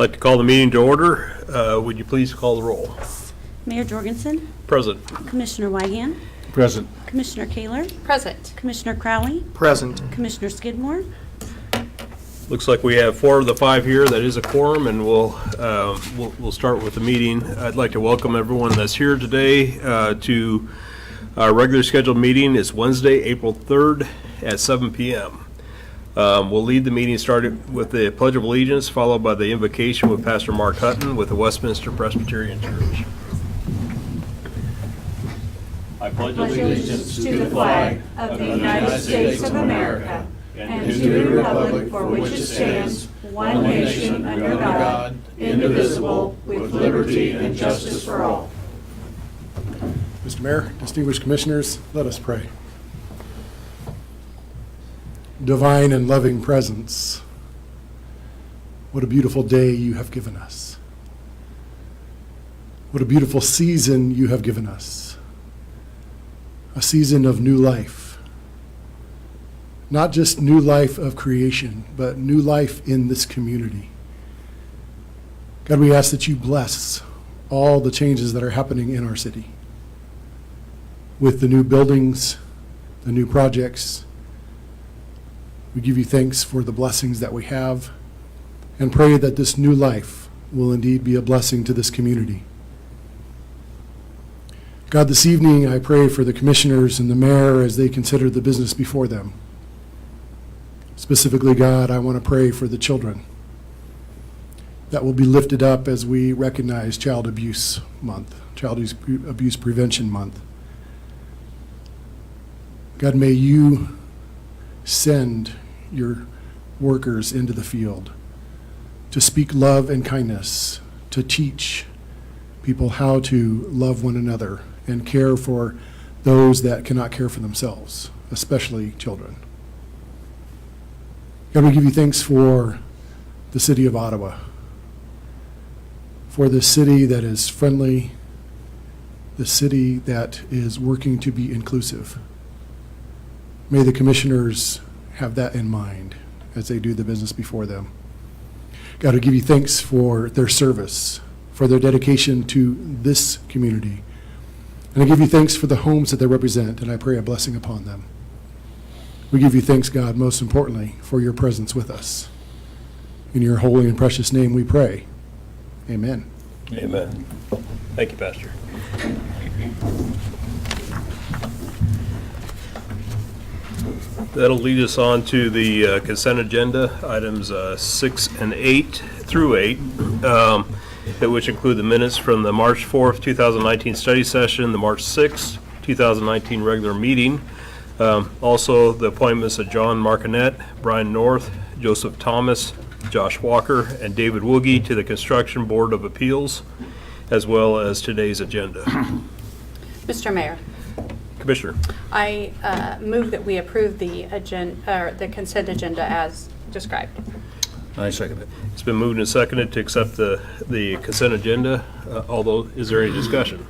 like to call the meeting to order. Would you please call the roll? Mayor Jorgensen, Present. Commissioner Weigand, Present. Commissioner Kaler, Present. Commissioner Crowley, Present. Commissioner Skidmore. Looks like we have 4 of the 5 here. That is a quorum, and we'll start with the meeting. I'd like to welcome everyone that's here today to our regular scheduled meeting. It's Wednesday, April 3rd at 7 p.m. We'll lead the meeting started with the Pledge of Allegiance, followed by the invocation with Pastor Mark Hutton with the Westminster Presbyterian Church. I pledge Allegiance to the flag of the United States of America and to the republic for which it stands, one nation under God, indivisible, with liberty and justice for all. Mr. Mayor, distinguished commissioners, let us pray. Divine and loving presence, what a beautiful day you have given us. What a beautiful season you have given us. A season of new life. Not just new life of creation, but new life in this community. God, we ask that you bless all the changes that are happening in our city. With the new buildings, the new projects, we give you thanks for the blessings that we have and pray that this new life will indeed be a blessing to this community. God, this evening I pray for the commissioners and the mayor as they consider the business before them. Specifically, God, I want to pray for the children that will be lifted up as we recognize Child Abuse Month, Child Abuse Prevention Month. God, may you send your workers into the field to speak love and kindness, to teach people how to love one another and care for those that cannot care for themselves, especially children. God, we give you thanks for the city of Ottawa, for this city that is friendly, the city that is working to be inclusive. May the commissioners have that in mind as they do the business before them. God, we give you thanks for their service, for their dedication to this community. And I give you thanks for the homes that they represent, and I pray a blessing upon them. We give you thanks, God, most importantly, for your presence with us. In your holy and precious name we pray. Amen. Amen. Thank you, Pastor. That'll lead us on to the consent agenda, items 6 and 8 through 8, which include the minutes from the March 4th, 2019 study session, the March 6th, 2019 regular meeting. Also, the appointments of John Martinet, Brian North, Joseph Thomas, Josh Walker, and David Woogie to the Construction Board of Appeals, as well as today's agenda. Mr. Mayor, Commissioner. I move that we approve the the consent agenda as described. I second it. It's been moved and seconded to accept the consent agenda. Although, is there any discussion?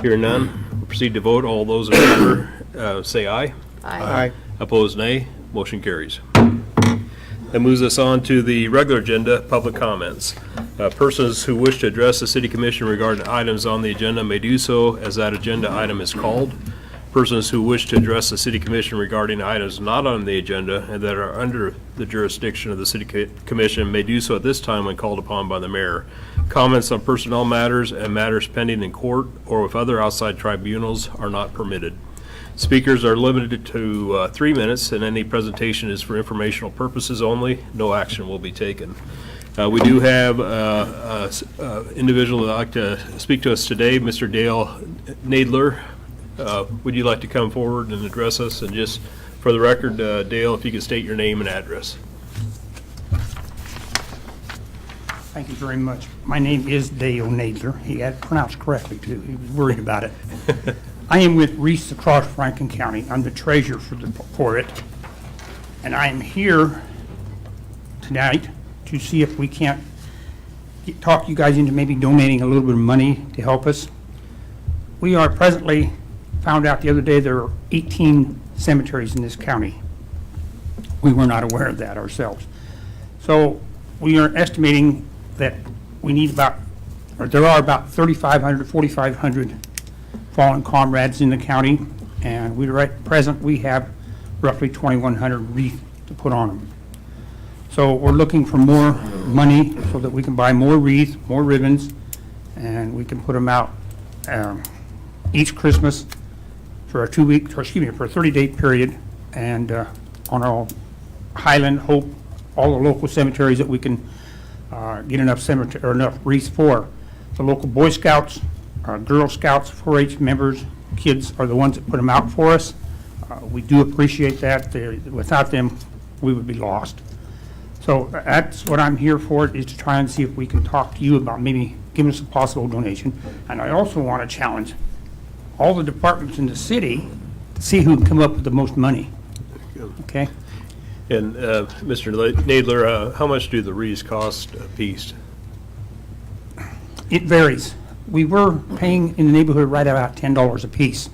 Hearing none, we'll proceed to vote. All those in favor say aye. Aye. Opposed, nay. Motion carries. That moves us on to the regular agenda, public comments. Persons who wish to address the City Commission regarding items on the agenda may do so as that agenda item is called. Persons who wish to address the City Commission regarding items not on the agenda and that are under the jurisdiction of the City Commission may do so at this time when called upon by the mayor. Comments on personnel matters and matters pending in court or with other outside tribunals are not permitted. Speakers are limited to 3 minutes, and any presentation is for informational purposes only. No action will be taken. We do have an individual that would like to speak to us today, Mr. Dale Nadler. Would you like to come forward and address us? And just for the record, Dale, if you could state your name and address. Thank you very much. My name is Dale Nadler. He had it pronounced correctly, too. He was worried about it. I am with Reese across Franklin County. I'm the treasurer for it. And I am here tonight to see if we can't talk you guys into maybe donating a little bit of money to help us. We are presently found out the other day there are 18 cemeteries in this county. We were not aware of that ourselves. So we are estimating that we need there are about 3,500, 4,500 fallen comrades in the county, and right at present, we have roughly 2,100 wreaths to put on them. So we're looking for more money so that we can buy more wreaths, more ribbons, and we can put them out each Christmas for a 30-day period, and on our Highland, Hope, all the local cemeteries that we can get enough wreaths for. The local Boy Scouts, Girl Scouts, 4-H members, kids are the ones that put them out for us. We do appreciate that. Without them, we would be lost. So that's what I'm here for, is to try and see if we can talk to you about maybe giving us a possible donation. And I also want to challenge all the departments in the city to see who can come up with the most money. Okay? And Mr. Nadler, how much do the wreaths cost a piece? It varies. We were paying in the neighborhood right about $10 a piece.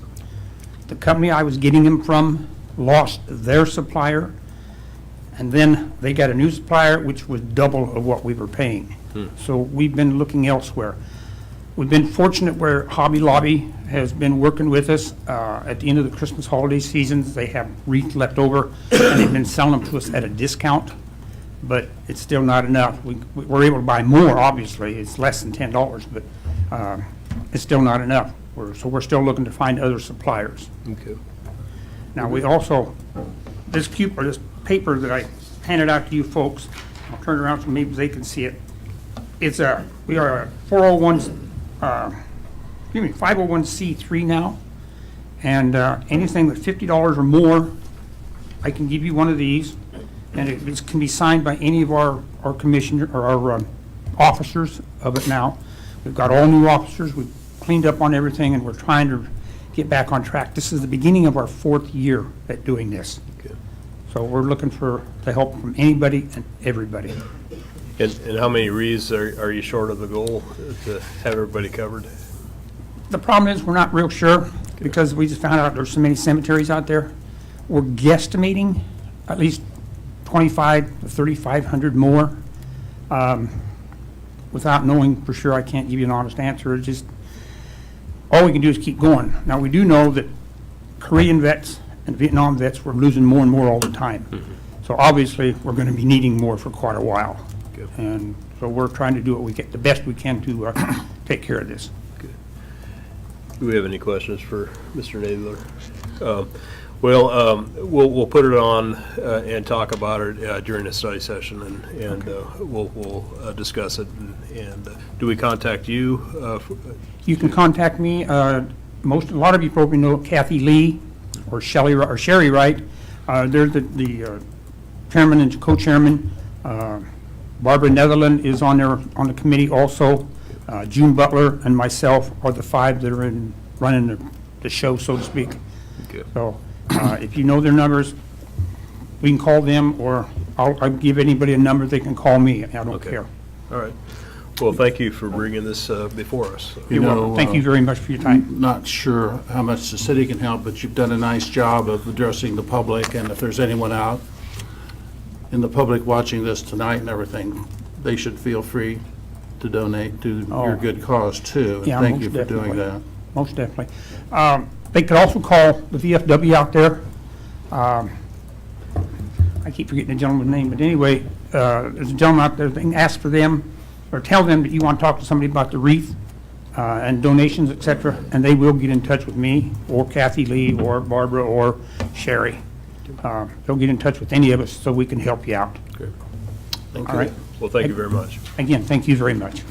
The company I was getting them from lost their supplier, and then they got a new supplier, which was double of what we were paying. So we've been looking elsewhere. We've been fortunate where Hobby Lobby has been working with us. At the end of the Christmas holiday seasons, they have wreath left over, and they've been selling them to us at a discount, but it's still not enough. We're able to buy more, obviously. It's less than $10, but it's still not enough. So we're still looking to find other suppliers. Okay. Now, we also, this paper that I handed out to you folks, I'll turn it around so maybe they can see it. We are a 501c3 now, and anything with $50 or more, I can give you one of these, and it can be signed by any of our commissioner or our officers of it now. We've got all new officers. We've cleaned up on everything, and we're trying to get back on track. This is the beginning of our 4th year at doing this. Okay. So we're looking for the help from anybody and everybody. And how many wreaths are you short of the goal to have everybody covered? The problem is, we're not real sure, because we just found out there's so many cemeteries out there. We're guesstimating at least 2,500 to 3,500 more. Without knowing for sure, I can't give you an honest answer. It's just, all we can do is keep going. Now, we do know that Korean vets and Vietnam vets, we're losing more and more all the time. So obviously, we're going to be needing more for quite a while. Good. And so we're trying to do what we get, the best we can to take care of this. Do we have any questions for Mr. Nadler? We'll put it on and talk about it during the study session, and we'll discuss it. And do we contact you? You can contact me. A lot of you probably know Kathy Lee or Sherry Wright. They're the chairman and co-chairman. Barbara Netherland is on the committee also. June Butler and myself are the 5 that are running the show, so to speak. Okay. So if you know their numbers, we can call them, or I'll give anybody a number, they can call me. I don't care. All right. Well, thank you for bringing this before us. You're welcome. Thank you very much for your time. Not sure how much the city can help, but you've done a nice job of addressing the public, and if there's anyone out in the public watching this tonight and everything, they should feel free to donate to your good cause too. And Yeah, thank you most for doing definitely. that. Most definitely. They could also call the VFW out there. I keep forgetting the gentleman's name, but anyway, there's a gentleman out there, they can ask for them, or tell them that you want to talk to somebody about the wreath and donations, et cetera, and they will get in touch with me, or Kathy Lee, or Barbara, or Sherry. They'll get in touch with any of us so we can help you out. Great. Thank All you. right? Well, thank you very much. Again, thank you very much.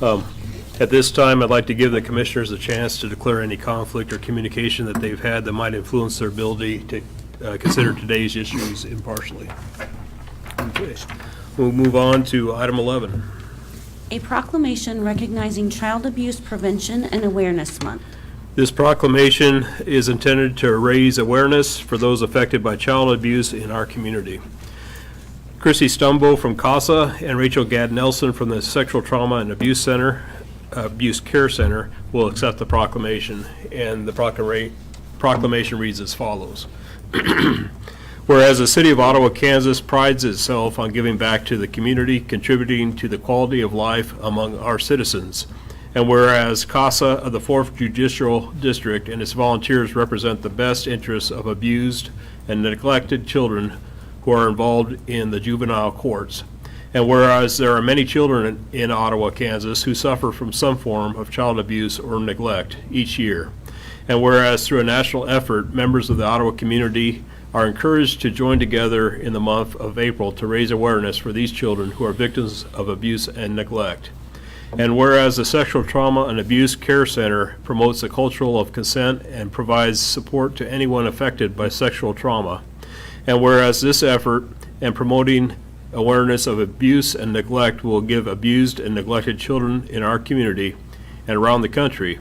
At this time, I'd like to give the commissioners a chance to declare any conflict or communication that they've had that might influence their ability to consider today's issues impartially. Okay. We'll move on to item 11. A proclamation recognizing Child Abuse Prevention and Awareness Month. This proclamation is intended to raise awareness for those affected by child abuse in our community. Chrissy Stumbo from CASA and Rachel Gadd Nelson from the Sexual Trauma and Abuse Care Center will accept the proclamation, and the proclamation reads as follows. Whereas the City of Ottawa, Kansas prides itself on giving back to the community, contributing to the quality of life among our citizens. And whereas CASA of the 4th Judicial District and its volunteers represent the best interests of abused and neglected children who are involved in the juvenile courts. And whereas there are many children in Ottawa, Kansas who suffer from some form of child abuse or neglect each year. And whereas through a national effort, members of the Ottawa community are encouraged to join together in the month of April to raise awareness for these children who are victims of abuse and neglect. And whereas the Sexual Trauma and Abuse Care Center promotes a culture of consent and provides support to anyone affected by sexual trauma. And whereas this effort and promoting awareness of abuse and neglect will give abused and neglected children in our community and around the country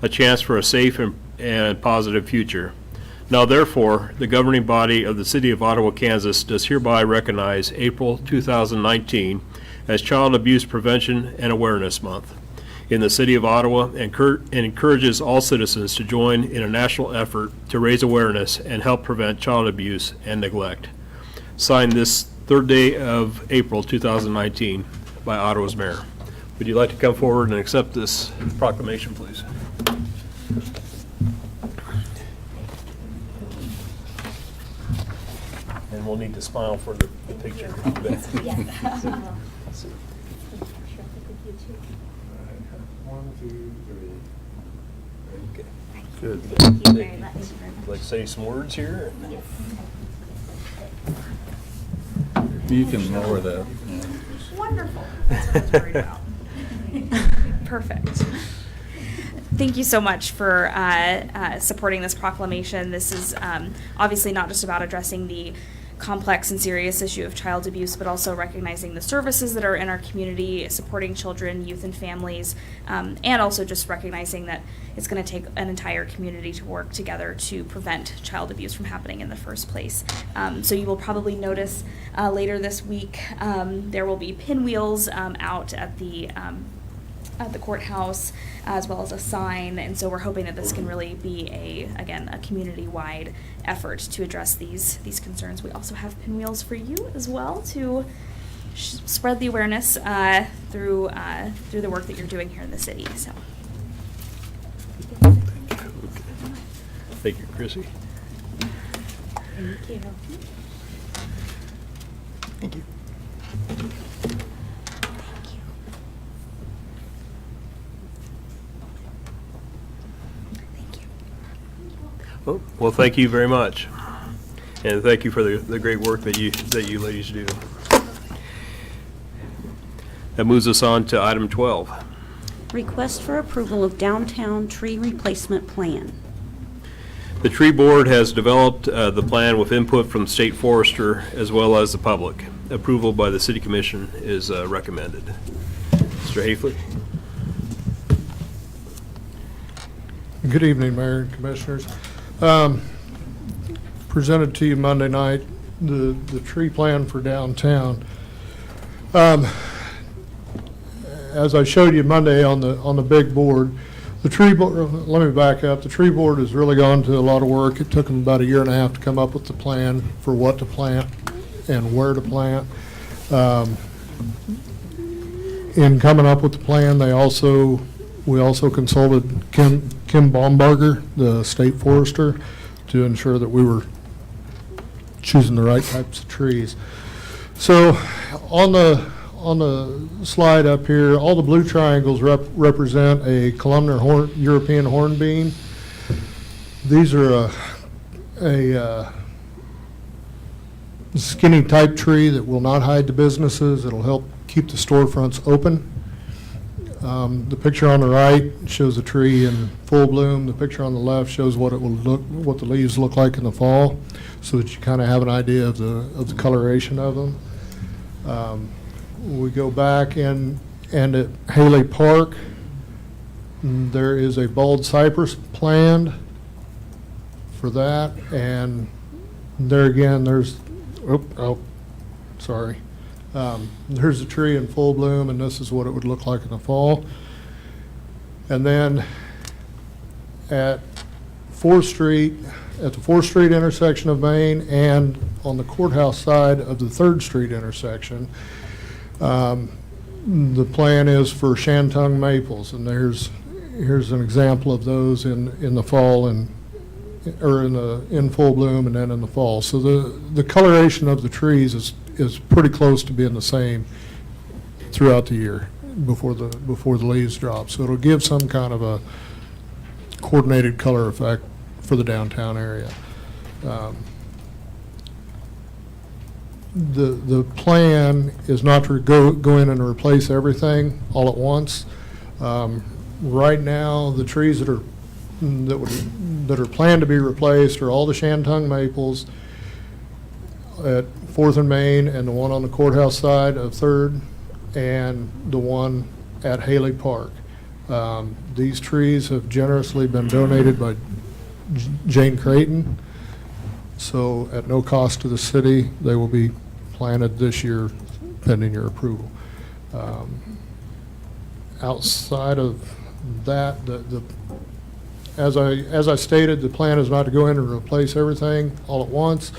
a chance for a safe and positive future. Now therefore, the governing body of the City of Ottawa, Kansas does hereby recognize April 2019 as Child Abuse Prevention and Awareness Month in the City of Ottawa and encourages all citizens to join in a national effort to raise awareness and help prevent child abuse and neglect. Signed this 3rd day of April 2019 by Ottawa's mayor. Would you like to come forward and accept this proclamation, please? And we'll need to smile for the picture. One, two, three. Good. Thank you very much. Like say some words here? You can lower that. Wonderful. That's what I was worried about. Perfect. Thank you so much for supporting this proclamation. This is obviously not just about addressing the complex and serious issue of child abuse, but also recognizing the services that are in our community, supporting children, youth, and families, and also just recognizing that it's going to take an entire community to work together to prevent child abuse from happening in the first place. So you will probably notice later this week there will be pinwheels out at the courthouse, as well as a sign, and so we're hoping that this can really be a community-wide effort to address these concerns. We also have pinwheels for you as well to spread the awareness through the work that you're doing here in the city. So, Thank you, Chrissy. Thank you. Thank you. Well, thank you very much. And thank you for the great work that you ladies do. That moves us on to item 12. Request for approval of downtown tree replacement plan. The tree board has developed the plan with input from the state forester as well as the public. Approval by the city commission is recommended. Mr. Hafley? Good evening, Mayor and Commissioners. Presented to you Monday night, the tree plan for downtown. As I showed you Monday on the big board, the tree board, let me back up, the tree board has really gone to a lot of work. It took them about 1.5 years to come up with the plan for what to plant and where to plant. In coming up with the plan, we also consulted Kim Baumbarger, the state forester, to ensure that we were choosing the right types of trees. So on the slide up here, all the blue triangles represent a columnar European hornbeam. These are a skinny type tree that will not hide the businesses. It'll help keep the storefronts open. The picture on the right shows a tree in full bloom. The picture on the left shows what the leaves look like in the fall, so that you kind of have an idea of the coloration of them. We go back and at Haley Park, there is a bald cypress planned for that, and there again, there's a tree in full bloom, and this is what it would look like in the fall. And then at 4th Street, at the 4th Street intersection of Main and on the courthouse side of the 3rd Street intersection. The plan is for shantung maples, and here's an example of those in the fall and, or in full bloom and then in the fall. So the coloration of the trees is pretty close to being the same throughout the year before the leaves drop. So it'll give some kind of a coordinated color effect for the downtown area. The plan is not to go in and replace everything all at once. Right now, the trees that are planned to be replaced are all the shantung maples at 4th and Main and the one on the courthouse side of 3rd and the one at Haley Park. These trees have generously been donated by Jane Creighton, so at no cost to the city, they will be planted this year pending your approval. Outside of that, as I stated, the plan is not to go in and replace everything all at once.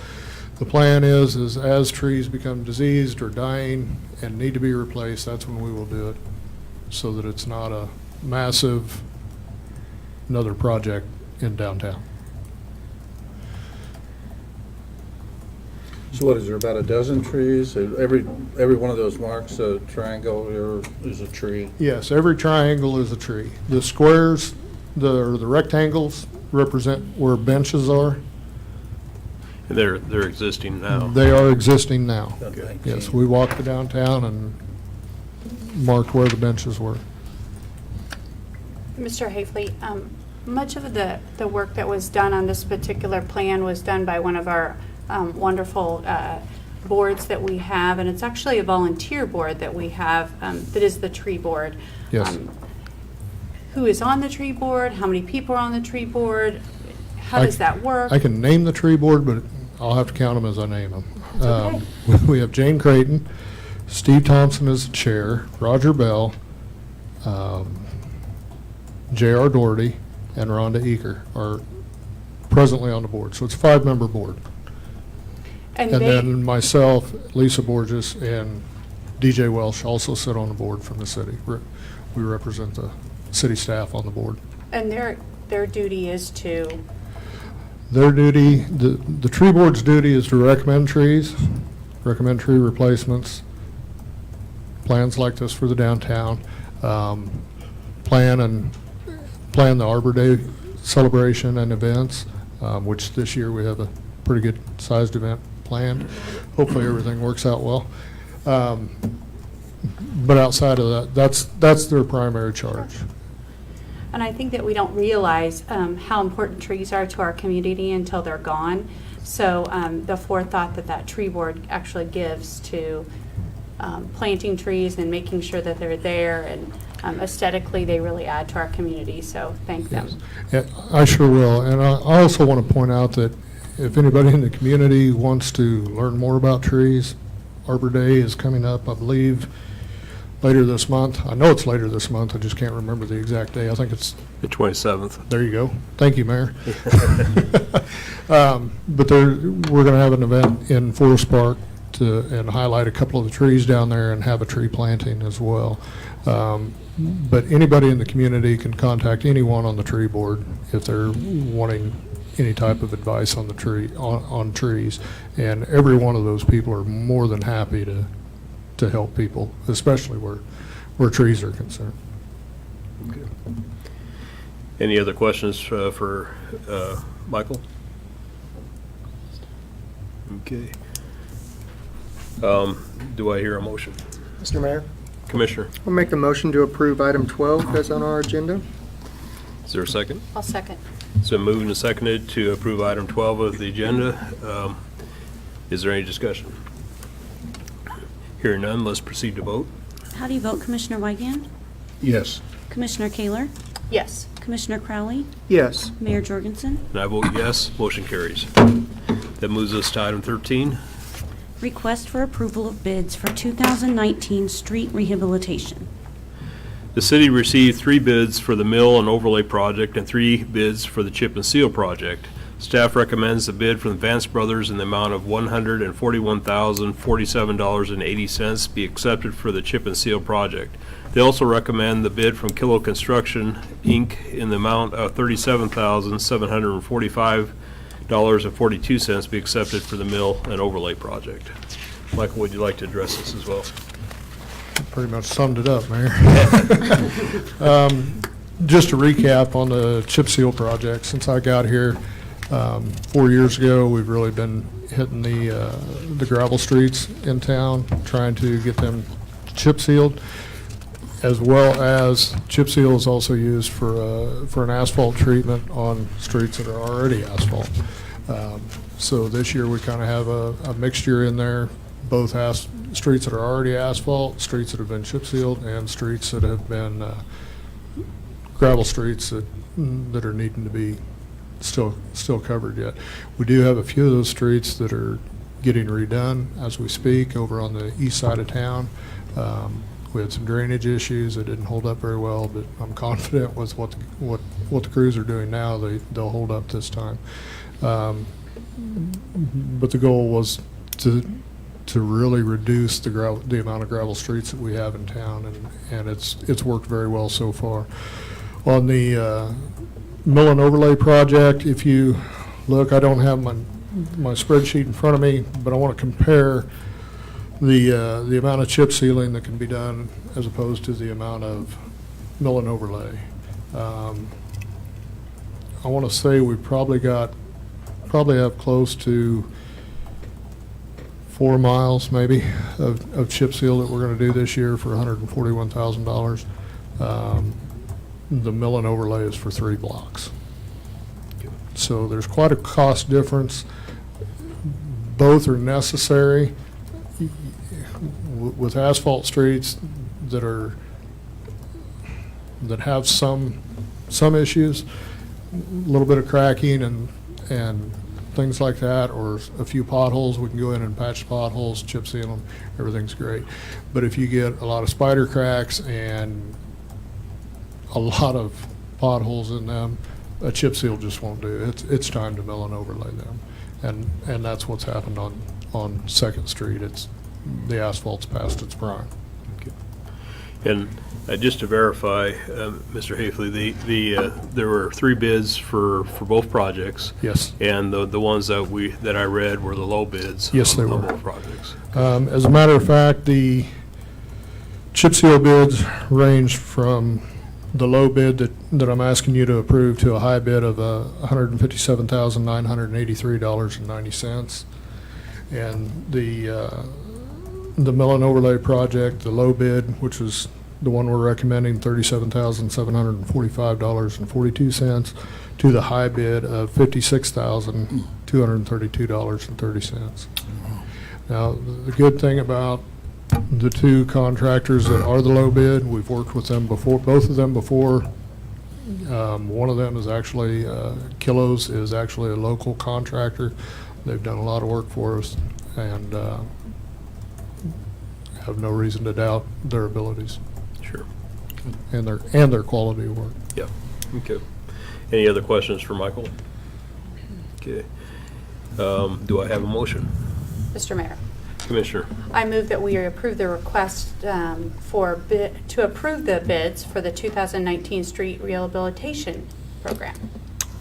The plan is as trees become diseased or dying and need to be replaced, that's when we will do it, so that it's not a massive another project in downtown. So what, is there about a dozen trees? Every one of those marks a triangle or is a tree? Yes, every triangle is a tree. The squares, the rectangles represent where benches are. They're existing now. They are existing now. Okay. Yes, we walked the downtown and marked where the benches were. Mr. Hafley, much of the work that was done on this particular plan was done by one of our wonderful boards that we have, and it's actually a volunteer board that we have that is the tree board. Yes. Who is on the tree board? How many people are on the tree board? How does that work? I can name the tree board, but I'll have to count them as I name them. That's okay. We have Jane Creighton, Steve Thompson is the chair, Roger Bell, J.R. Doherty, and Rhonda Eaker are presently on the board. So it's a 5-member board. And And they, then myself, Lisa Borges, and DJ Welsh also sit on the board from the city. We represent the city staff on the board. and their duty is to, Their duty, the tree board's duty is to recommend trees, recommend tree replacements, plans like this for the downtown, plan the Arbor Day celebration and events, which this year we have a pretty good sized event planned. Hopefully everything works out well. But outside of that, that's their primary charge. and I think that we don't realize how important trees are to our community until they're gone. So the forethought that tree board actually gives to planting trees and making sure that they're there, and aesthetically, they really add to our community, so thank them. Yeah, I sure will. And I also want to point out that if anybody in the community wants to learn more about trees, Arbor Day is coming up, I believe, later this month. I know it's later this month, I just can't remember the exact day. I think it's, The 27th. there you go. Thank you, Mayor. But we're going to have an event in Forest Park and highlight a couple of the trees down there and have a tree planting as well. But anybody in the community can contact anyone on the tree board if they're wanting any type of advice on on trees. And every one of those people are more than happy to help people, especially where trees are concerned. Any other questions for Michael? Okay. Do I hear a motion? Mr. Mayor, Commissioner, I'll make the motion to approve item 12 as on our agenda. is there a second? I'll second. So moved and seconded to approve item 12 of the agenda. Is there any discussion? Hearing none, let's proceed to vote. How do you vote, Commissioner Weigand? Yes. Commissioner Kaler? Yes. Commissioner Crowley? Yes. Mayor Jorgensen? And I vote yes, motion carries. That moves us to item 13. Request for approval of bids for 2019 street rehabilitation. The city received 3 bids for the mill and overlay project and 3 bids for the chip and seal project. Staff recommends the bid from Vance Brothers in the amount of $141,047.80 be accepted for the chip and seal project. They also recommend the bid from Kilo Construction, Inc. in the amount of $37,745.42 be accepted for the mill and overlay project. Michael, would you like to address this as well? Pretty much summed it up, Mayor. Just to recap on the chip seal project, since I got here 4 years ago, we've really been hitting the gravel streets in town, trying to get them chip sealed, as well as chip seal is also used for an asphalt treatment on streets that are already asphalt. So this year we kind of have a mixture in there, both streets that are already asphalt, streets that have been chip sealed, and streets that have been gravel streets that are needing to be still covered yet. We do have a few of those streets that are getting redone as we speak over on the east side of town. We had some drainage issues that didn't hold up very well, but I'm confident with what the crews are doing now, they'll hold up this time. But the goal was to really reduce the amount of gravel streets that we have in town, and it's worked very well so far. On the mill and overlay project, if you look, I don't have my spreadsheet in front of me, but I want to compare the amount of chip sealing that can be done as opposed to the amount of mill and overlay. I want to say we probably have close to 4 miles maybe of chip seal that we're going to do this year for $141,000. The mill and overlay is for 3 blocks. So there's quite a cost difference. Both are necessary. With asphalt streets that have some issues, a little bit of cracking and things like that, or a few potholes, we can go in and patch potholes, chip seal them, everything's great. But if you get a lot of spider cracks and a lot of potholes in them, a chip seal just won't do. It's time to mill and overlay them, and that's what's happened on 2nd Street. The asphalt's past its prime. Okay. And just to verify, Mr. Hafley, there were 3 bids for both projects. Yes. And the ones that I read were the low bids. Yes, they on were. both projects. As a matter of fact, the chip seal bids range from the low bid that I'm asking you to approve to a high bid of $157,983.90. And the mill and overlay project, the low bid, which is the one we're recommending, $37,745.42, to the high bid of $56,232.30. Now, the good thing about the 2 contractors that are the low bid, we've worked with them before, both of them before. One of them is actually, Kilos is actually a local contractor. They've done a lot of work for us, and have no reason to doubt their abilities. Sure. And their quality of work. Yeah. Okay. Any other questions for Michael? Okay. Do I have a motion? Mr. Mayor, Commissioner? I move that we approve the request to approve the bids for the 2019 street rehabilitation program.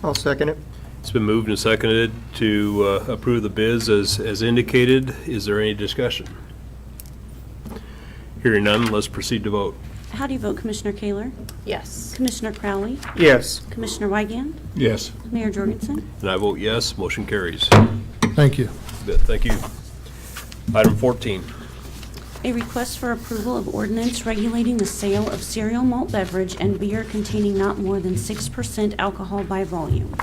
I'll second it. It's been moved and seconded to approve the bids as indicated. Is there any discussion? Hearing none, let's proceed to vote. How do you vote, Commissioner Kaler? Yes. Commissioner Crowley? Yes. Commissioner Wygand? Yes. Mayor Jorgensen? And I vote yes, motion carries. Thank you. Thank you. Item 14. A request for approval of ordinance regulating the sale of cereal malt beverage and beer containing not more than 6% alcohol by volume.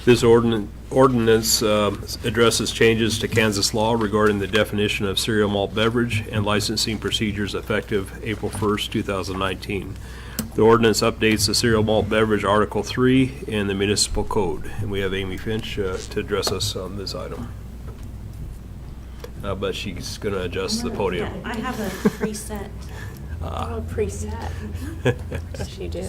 This ordinance addresses changes to Kansas law regarding the definition of cereal malt beverage and licensing procedures effective April 1st, 2019. The ordinance updates the cereal malt beverage Article 3 in the municipal code. And we have Amy Finch to address us on this item. But she's going to adjust the podium. I have a preset. Oh, preset. Yes, you do.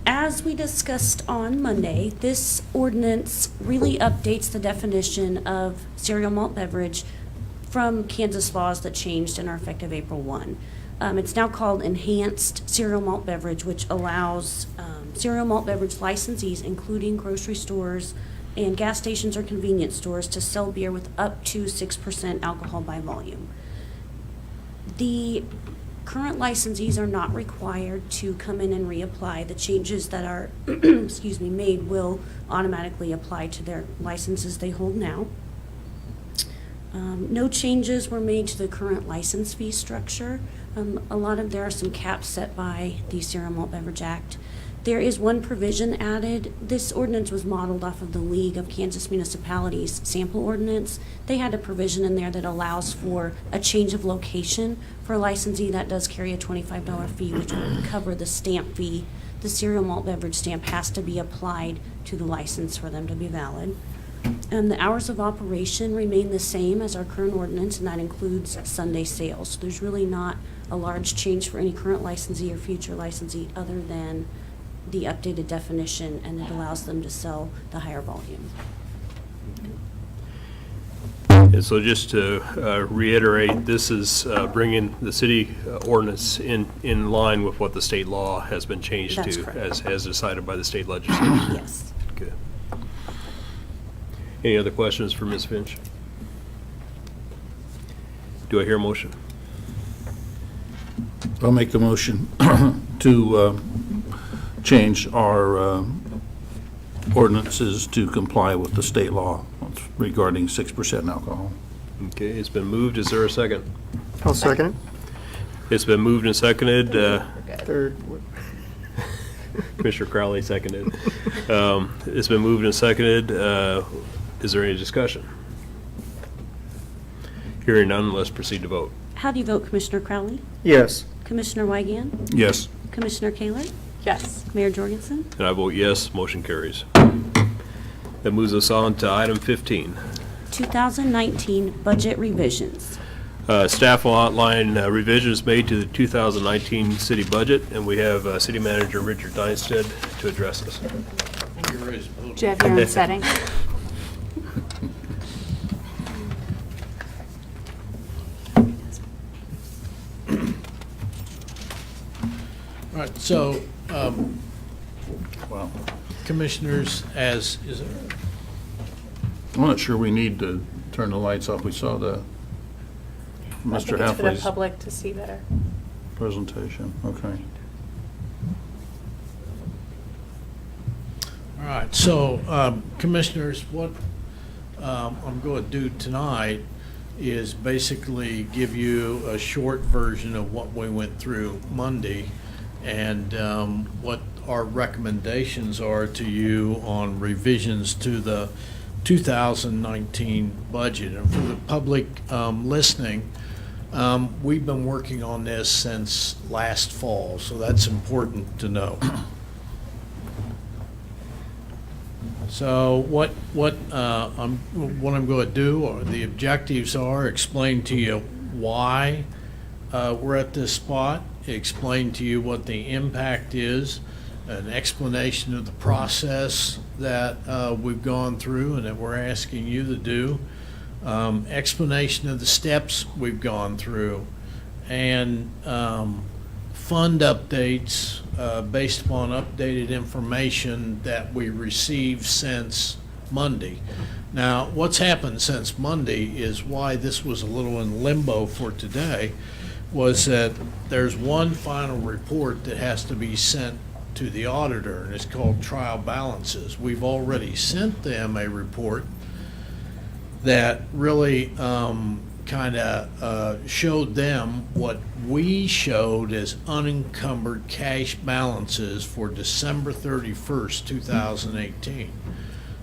As we discussed on Monday, this ordinance really updates the definition of cereal malt beverage from Kansas laws that changed and are effective April 1. It's now called Enhanced Cereal Malt Beverage, which allows cereal malt beverage licensees, including grocery stores and gas stations or convenience stores, to sell beer with up to 6% alcohol by volume. The current licensees are not required to come in and reapply. The changes that are made will automatically apply to their licenses they hold now. No changes were made to the current license fee structure. There are some caps set by the Cereal Malt Beverage Act. There is one provision added. This ordinance was modeled off of the League of Kansas Municipalities sample ordinance. They had a provision in there that allows for a change of location for a licensee. That does carry a $25 fee, which would cover the stamp fee. The cereal malt beverage stamp has to be applied to the license for them to be valid. The hours of operation remain the same as our current ordinance, and that includes Sunday sales. So there's really not a large change for any current licensee or future licensee other than the updated definition, and it allows them to sell the higher volume. And so just to reiterate, this is bringing the city ordinance in line with what the state law has been changed That's to, correct. as decided by the state legislature. Yes. Good. Any other questions for Ms. Finch? Do I hear a motion? I'll make a motion to change our ordinances to comply with the state law regarding 6% alcohol. Okay, it's been moved. Is there a second? I'll second it. It's been moved and seconded. Third. Commissioner Crowley seconded. It's been moved and seconded. Is there any discussion? Hearing none, let's proceed to vote. How do you vote, Commissioner Crowley? Yes. Commissioner Wygant? Yes. Commissioner Kaler? Yes. Mayor Jorgensen? And I vote yes, motion carries. That moves us on to item 15. 2019 budget revisions. Staff will outline revisions made to the 2019 city budget, and we have City Manager Richard Deinstead to address us. Do you have your own setting? All right, so, Well, commissioners, as, is it, I'm not sure we need to turn the lights off. We saw the I Mr. think it's for the Heffley's public to see better. presentation. Okay. all right, so, commissioners, what I'm going to do tonight is basically give you a short version of what we went through Monday and what our recommendations are to you on revisions to the 2019 budget. And for the public listening, we've been working on this since last fall, so that's important to know. So what I'm going to do, or the objectives are, explain to you why we're at this spot, explain to you what the impact is, an explanation of the process that we've gone through and that we're asking you to do, explanation of the steps we've gone through, and fund updates based upon updated information that we received since Monday. Now, what's happened since Monday is why this was a little in limbo for today, was that there's one final report that has to be sent to the auditor, and it's called trial balances. We've already sent them a report that really kind of showed them what we showed as unencumbered cash balances for December 31st, 2018.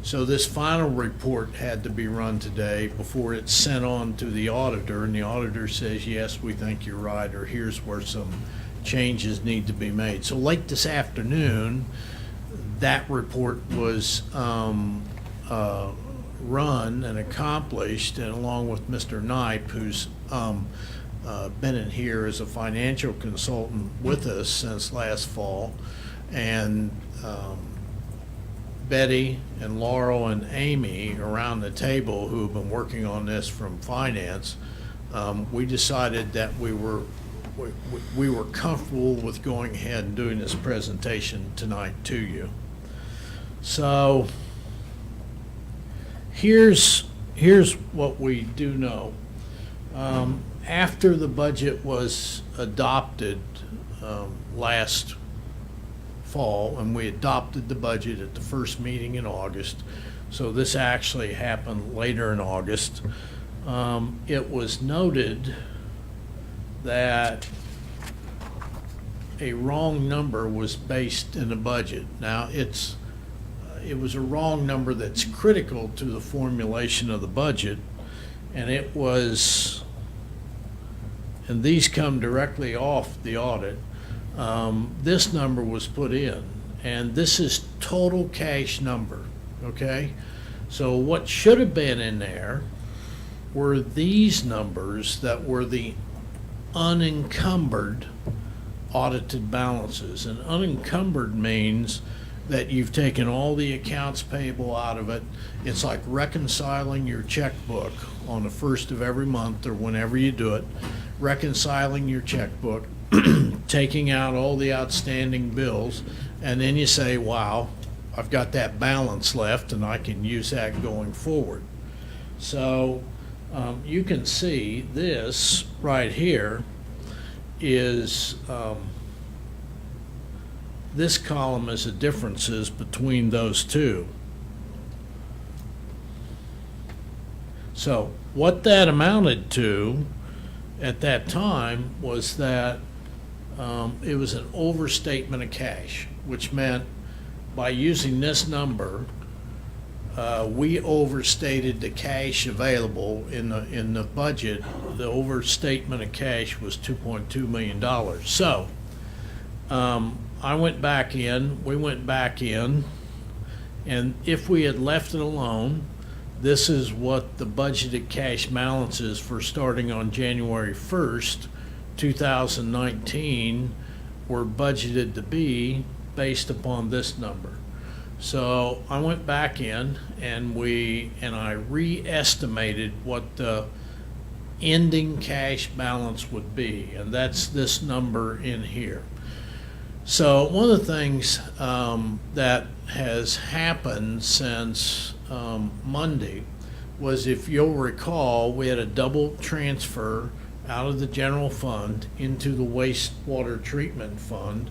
So this final report had to be run today before it's sent on to the auditor, and the auditor says, yes, we think you're right, or here's where some changes need to be made. So late this afternoon, that report was run and accomplished, and along with Mr. Knipe, who's been in here as a financial consultant with us since last fall. And Betty and Laurel and Amy around the table, who have been working on this from finance, we decided that we were comfortable with going ahead and doing this presentation tonight to you. So here's what we do know. After the budget was adopted last fall, and we adopted the budget at the first meeting in August, so this actually happened later in August, it was noted that a wrong number was based in the budget. Now, it was a wrong number that's critical to the formulation of the budget, and it was, and these come directly off the audit, this number was put in, and this is total cash number, okay? So what should have been in there were these numbers that were the unencumbered audited balances. And unencumbered means that you've taken all the accounts payable out of it. It's like reconciling your checkbook on the first of every month or whenever you do it, reconciling your checkbook, taking out all the outstanding bills, and then you say, wow, I've got that balance left and I can use that going forward. So you can see this right here is, this column is the differences between those two. So what that amounted to at that time was that it was an overstatement of cash, which meant by using this number, we overstated the cash available in the budget. The overstatement of cash was $2.2 million. So I went back in, we went back in, and if we had left it alone, this is what the budgeted cash balance is for starting on January 1st, 2019, were budgeted to be based upon this number. So I went back in and I re-estimated what the ending cash balance would be, and that's this number in here. So one of the things that has happened since Monday was, if you'll recall, we had a double transfer out of the general fund into the wastewater treatment fund,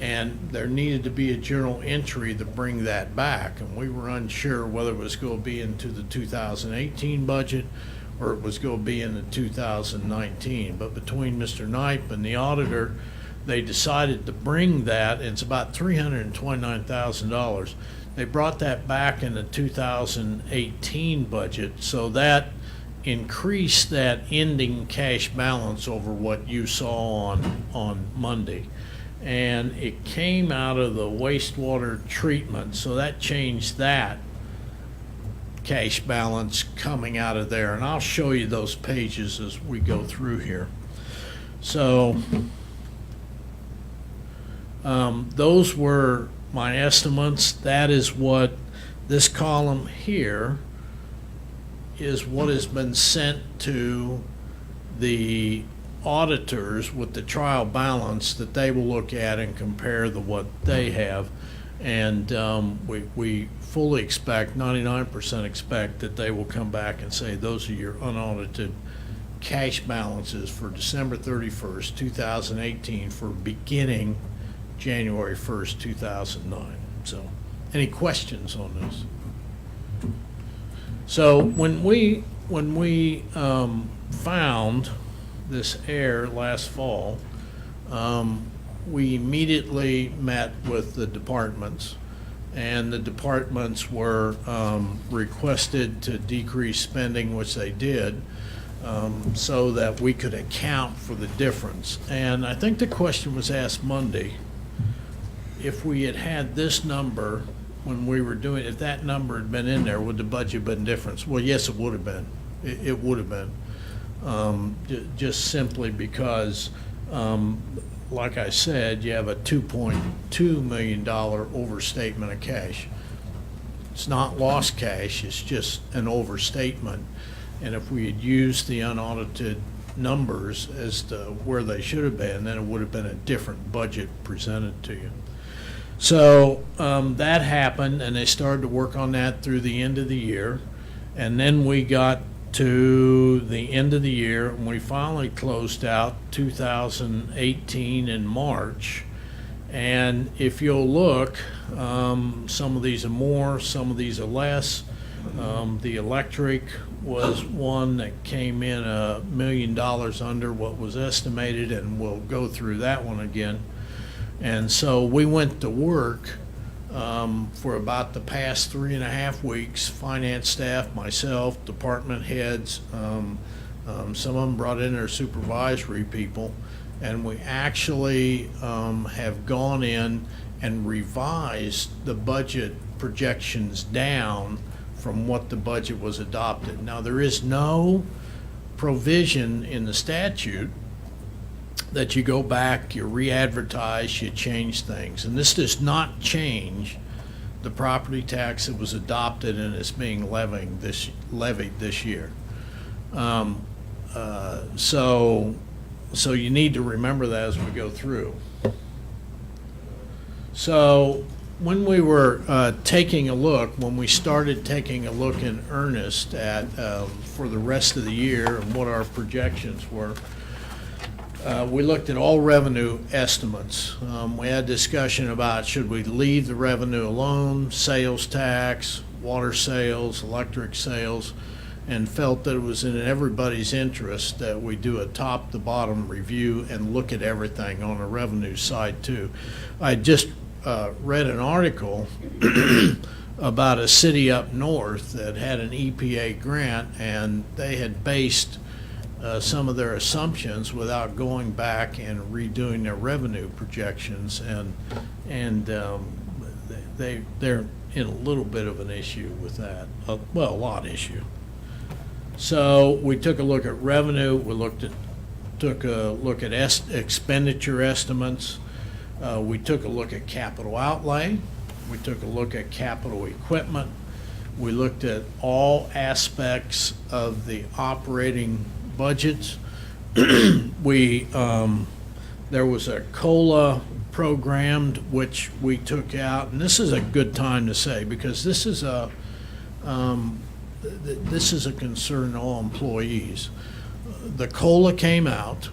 and there needed to be a journal entry to bring that back, and we were unsure whether it was going to be into the 2018 budget or it was going to be in the 2019. But between Mr. Knipe and the auditor, they decided to bring that. It's about $329,000. They brought that back in the 2018 budget, so that increased that ending cash balance over what you saw on Monday. And it came out of the wastewater treatment, so that changed that cash balance coming out of there. And I'll show you those pages as we go through here. So those were my estimates. That is what this column here is, what has been sent to the auditors with the trial balance that they will look at and compare to what they have. And we fully expect, 99% expect, that they will come back and say those are your unaudited cash balances for December 31st, 2018 for beginning January 1st, 2009. So any questions on this? So when we found this error last fall, we immediately met with the departments, and the departments were requested to decrease spending, which they did, so that we could account for the difference. And I think the question was asked Monday, if we had had this number when we were doing, if that number had been in there, would the budget have been different? Well, yes, it would have been. It would have been. just simply because, like I said, you have a $2.2 million overstatement of cash. It's not lost cash, it's just an overstatement. And if we had used the unaudited numbers as to where they should have been, then it would have been a different budget presented to you. So that happened, and they started to work on that through the end of the year. And then we got to the end of the year, and we finally closed out 2018 in March. And if you'll look, some of these are more, some of these are less. The electric was one that came in $1 million under what was estimated, and we'll go through that one again. And so we went to work for about the past 3.5 weeks, finance staff, myself, department heads, some of them brought in their supervisory people, and we actually have gone in and revised the budget projections down from what the budget was adopted. Now, there is no provision in the statute that you go back, you re-advertise, you change things. And this does not change the property tax that was adopted and is being levied this year. So you need to remember that as we go through. So when we were taking a look, when we started taking a look in earnest at for the rest of the year and what our projections were, we looked at all revenue estimates. We had discussion about should we leave the revenue alone, sales tax, water sales, electric sales, and felt that it was in everybody's interest that we do a top-to-bottom review and look at everything on the revenue side too. I just read an article about a city up north that had an EPA grant, and they had based some of their assumptions without going back and redoing their revenue projections, and they're in a little bit of an issue with that. Well, a lot issue. So we took a look at revenue. We took a look at expenditure estimates. We took a look at capital outlay. We took a look at capital equipment. We looked at all aspects of the operating budgets. There was a COLA programmed, which we took out, and this is a good time to say, because this is a concern to all employees. The COLA came out.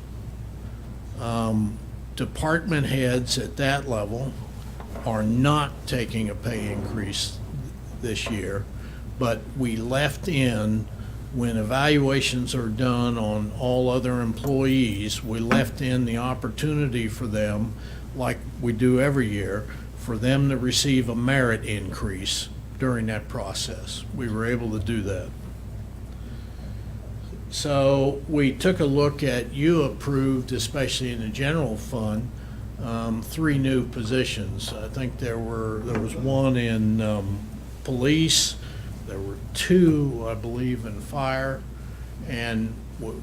Department heads at that level are not taking a pay increase this year, but we left in, when evaluations are done on all other employees, we left in the opportunity for them, like we do every year, for them to receive a merit increase during that process. We were able to do that. So we took a look at, you approved, especially in the general fund, 3 new positions. I think there was one in police, there were 2, I believe, in fire, and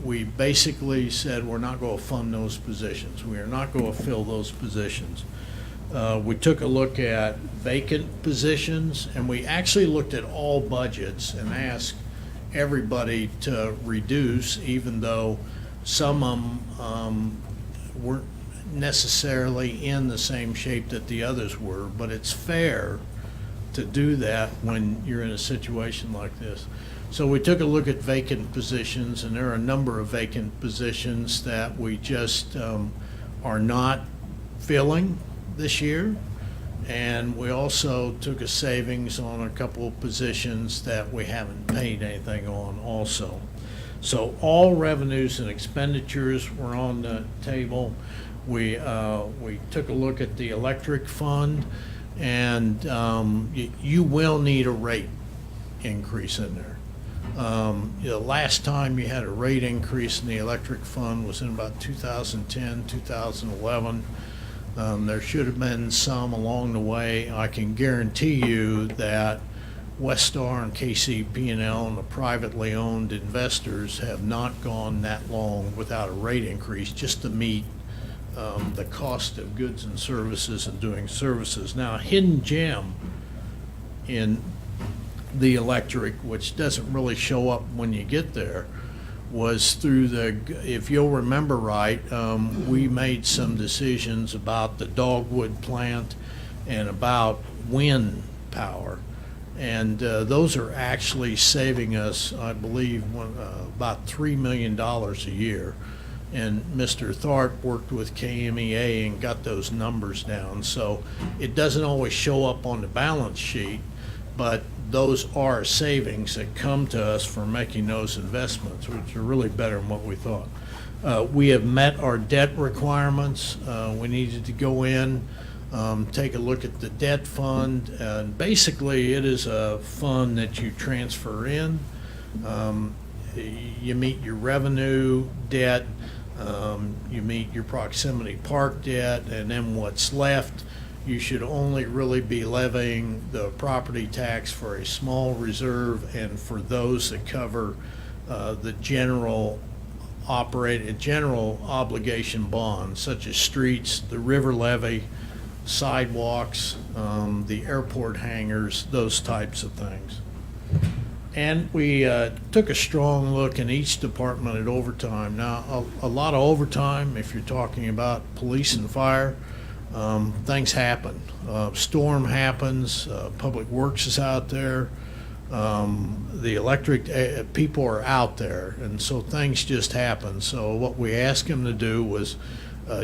we basically said we're not going to fund those positions. We are not going to fill those positions. We took a look at vacant positions, and we actually looked at all budgets and asked everybody to reduce, even though some of them weren't necessarily in the same shape that the others were, but it's fair to do that when you're in a situation like this. So we took a look at vacant positions, and there are a number of vacant positions that we just are not filling this year. And we also took a savings on a couple of positions that we haven't paid anything on also. So all revenues and expenditures were on the table. We took a look at the electric fund, and you will need a rate increase in there. Last time you had a rate increase in the electric fund was in about 2010, 2011. There should have been some along the way. I can guarantee you that Westar and KCP&L and the privately owned investors have not gone that long without a rate increase just to meet the cost of goods and services and doing services. Now, a hidden gem in the electric, which doesn't really show up when you get there, was through if you'll remember right, we made some decisions about the Dogwood plant and about wind power. And those are actually saving us, I believe, about $3 million a year. And Mr. Tharp worked with KMEA and got those numbers down. So it doesn't always show up on the balance sheet, but those are savings that come to us for making those investments, which are really better than what we thought. We have met our debt requirements. We needed to go in, take a look at the debt fund. And basically, it is a fund that you transfer in. You meet your revenue debt, you meet your proximity park debt, and then what's left, you should only really be levying the property tax for a small reserve and for those that cover the general obligation bonds, such as streets, the river levy, sidewalks, the airport hangars, those types of things. And we took a strong look in each department at overtime. Now, a lot of overtime, if you're talking about police and fire, things happen. Storm happens, Public Works is out there, the electric people are out there, and so things just happen. So what we asked them to do was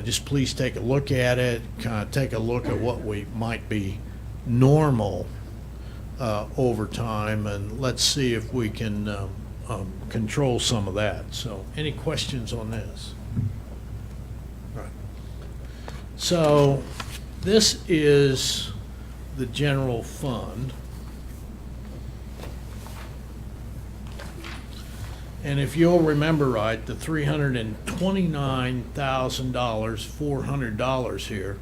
just please take a look at it, kind of take a look at what we might be normal overtime, and let's see if we can control some of that. So any questions on this? Right. So this is the general fund. And if you'll remember right, the $329,000, $400 here,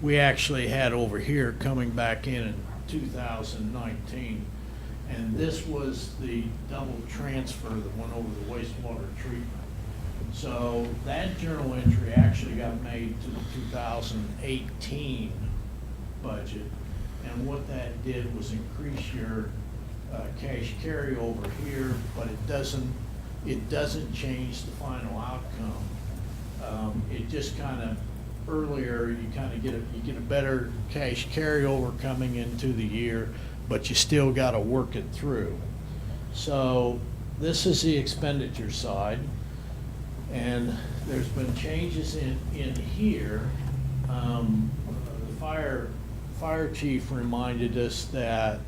we actually had over here coming back in 2019. And this was the double transfer that went over the wastewater treatment. So that journal entry actually got made to the 2018 budget. And what that did was increase your cash carryover here, but it doesn't change the final outcome. It just kind of earlier you kind of get a better cash carryover coming into the year, but you still got to work it through. So this is the expenditure side, and there's been changes in here. The fire chief reminded us that,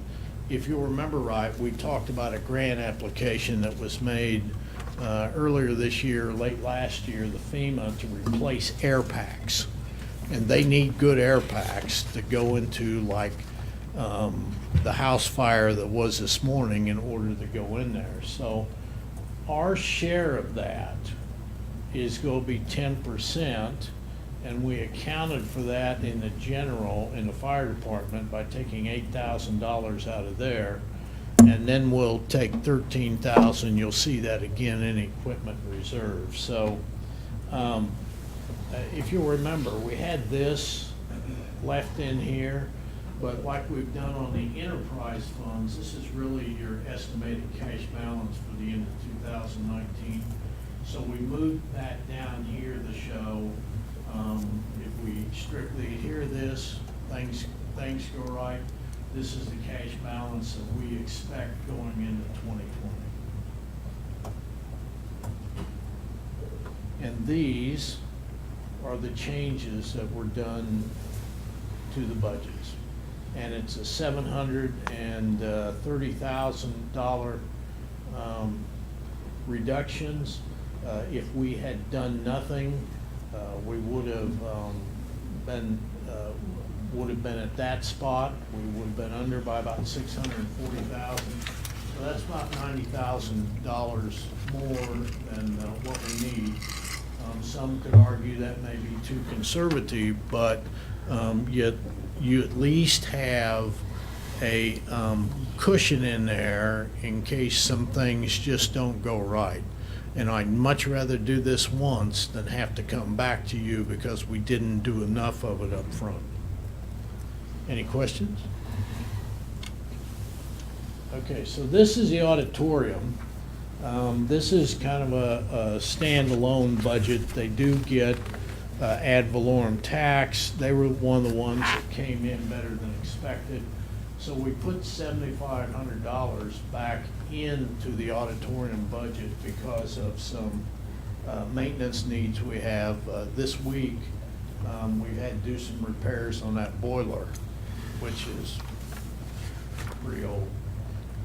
if you'll remember right, we talked about a grant application that was made earlier this year, late last year, the FEMA, to replace air packs. And they need good air packs to go into, like, the house fire that was this morning in order to go in there. So our share of that is going to be 10%, and we accounted for that in the fire department by taking $8,000 out of there. And then we'll take $13,000, you'll see that again in equipment reserve. So if you'll remember, we had this left in here, but like we've done on the enterprise funds, this is really your estimated cash balance for the end of 2019. So we moved that down here to show, if we strictly adhere to this, things go right. This is the cash balance that we expect going into 2020. And these are the changes that were done to the budgets. And it's a $730,000 reductions. If we had done nothing, we would have been at that spot. We would have been under by about $640,000. So that's about $90,000 more than what we need. Some could argue that may be too conservative, but yet you at least have a cushion in there in case some things just don't go right. And I'd much rather do this once than have to come back to you because we didn't do enough of it up front. Any questions? Okay, so this is the auditorium. This is kind of a standalone budget. They do get ad valorem tax. They were one of the ones that came in better than expected. So we put $7,500 back into the auditorium budget because of some maintenance needs we have. This week, we've had to do some repairs on that boiler, which is pretty old.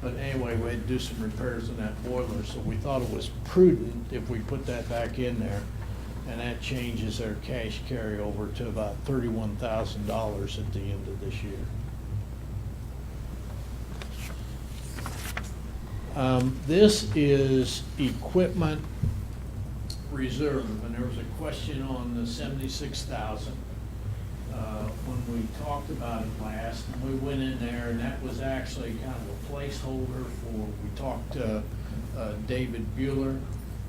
But anyway, we had to do some repairs on that boiler, so we thought it was prudent if we put that back in there. And that changes our cash carryover to about $31,000 at the end of this year. This is equipment reserve, and there was a question on the 76,000. When we talked about it last, and we went in there, and that was actually kind of a placeholder for, we talked to David Bueller,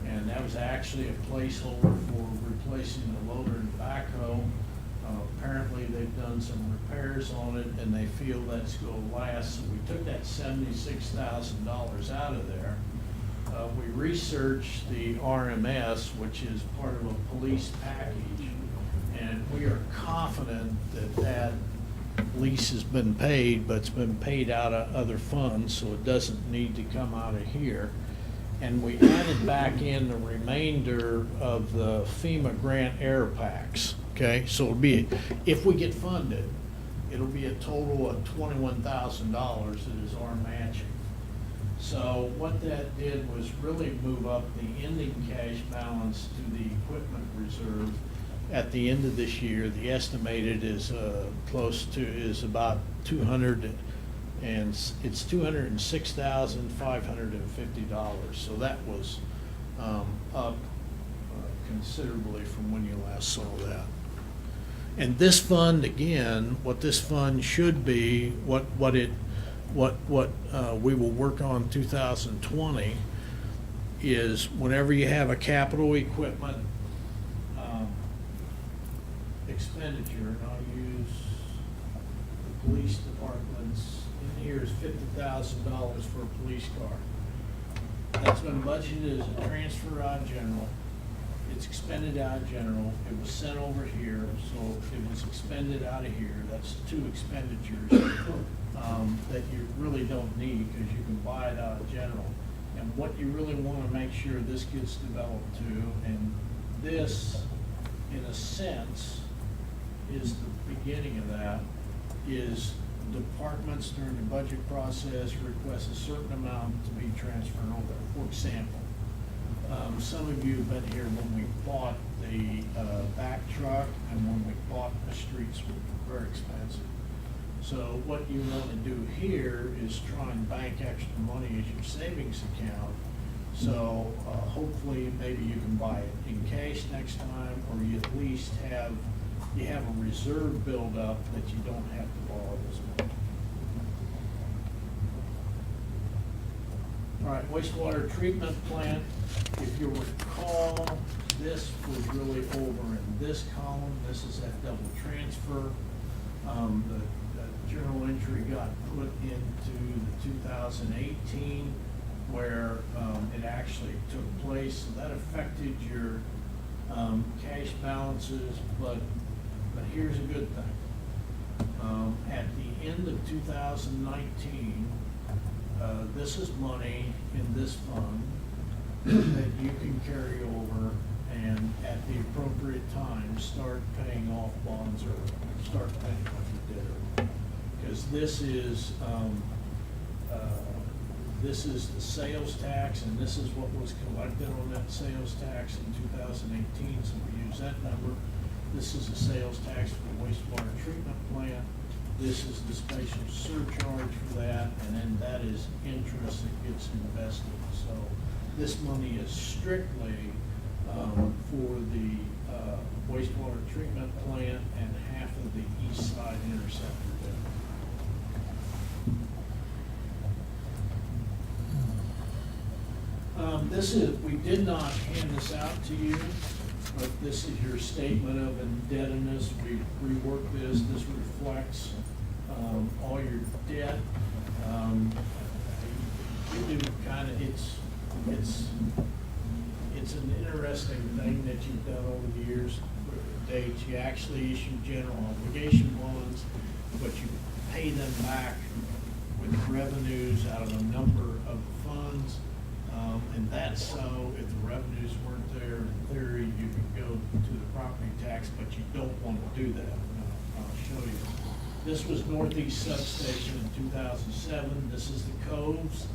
and that was actually a placeholder for replacing the loader and backhoe. Apparently, they've done some repairs on it, and they feel that's going to last, so we took that $76,000 out of there. We researched the RMS, which is part of a police package, and we are confident that that lease has been paid, but it's been paid out of other funds, so it doesn't need to come out of here. And we added back in the remainder of the FEMA grant air packs, okay? So it'll be, if we get funded, it'll be a total of $21,000 that is our matching. So what that did was really move up the ending cash balance to the equipment reserve at the end of this year. The estimated is is about 200, and it's $206,550. So that was up considerably from when you last saw that. And this fund, again, what this fund should be, what we will work on 2020 is whenever you have a capital equipment expenditure, and I'll use the police department's, in here is $50,000 for a police car. That's been budgeted as a transfer out of general. It's expended out of general. It was sent over here, so it was expended out of here. That's two expenditures that you really don't need because you can buy it out of general. And what you really want to make sure this gets developed to, and this, in a sense, is the beginning of that, is departments during the budget process request a certain amount to be transferred over. For example, some of you have been here when we bought the back truck and when we bought the streets were very expensive. So what you want to do here is try and bank extra money as your savings account. So hopefully maybe you can buy it in cash next time, or you at least have a reserve build up that you don't have to borrow this money. All right, wastewater treatment plant. If you recall, this was really over in this column. This is that double transfer. The journal entry got put into the 2018 where it actually took place. So that affected your cash balances, but here's a good thing. At the end of 2019, this is money in this fund that you can carry over and at the appropriate time start paying off bonds or start paying what you did earlier. Because this is the sales tax, and this is what was collected on that sales tax in 2018, so we use that number. This is the sales tax for the wastewater treatment plant. This is the special surcharge for that, and then that is interest that gets invested. So this money is strictly for the wastewater treatment plant and half of the east side interceptor dam. This is, we did not hand this out to you, but this is your statement of indebtedness. We reworked this. This reflects all your debt. You do kind of, it's an interesting thing that you've done over the years. Dates, you actually issue general obligation bonds, but you pay them back with revenues out of a number of funds. And that's so if the revenues weren't there, in theory, you could go to the property tax, but you don't want to do that. I'll show you. This was Northeast Substation in 2007. This is the Coves.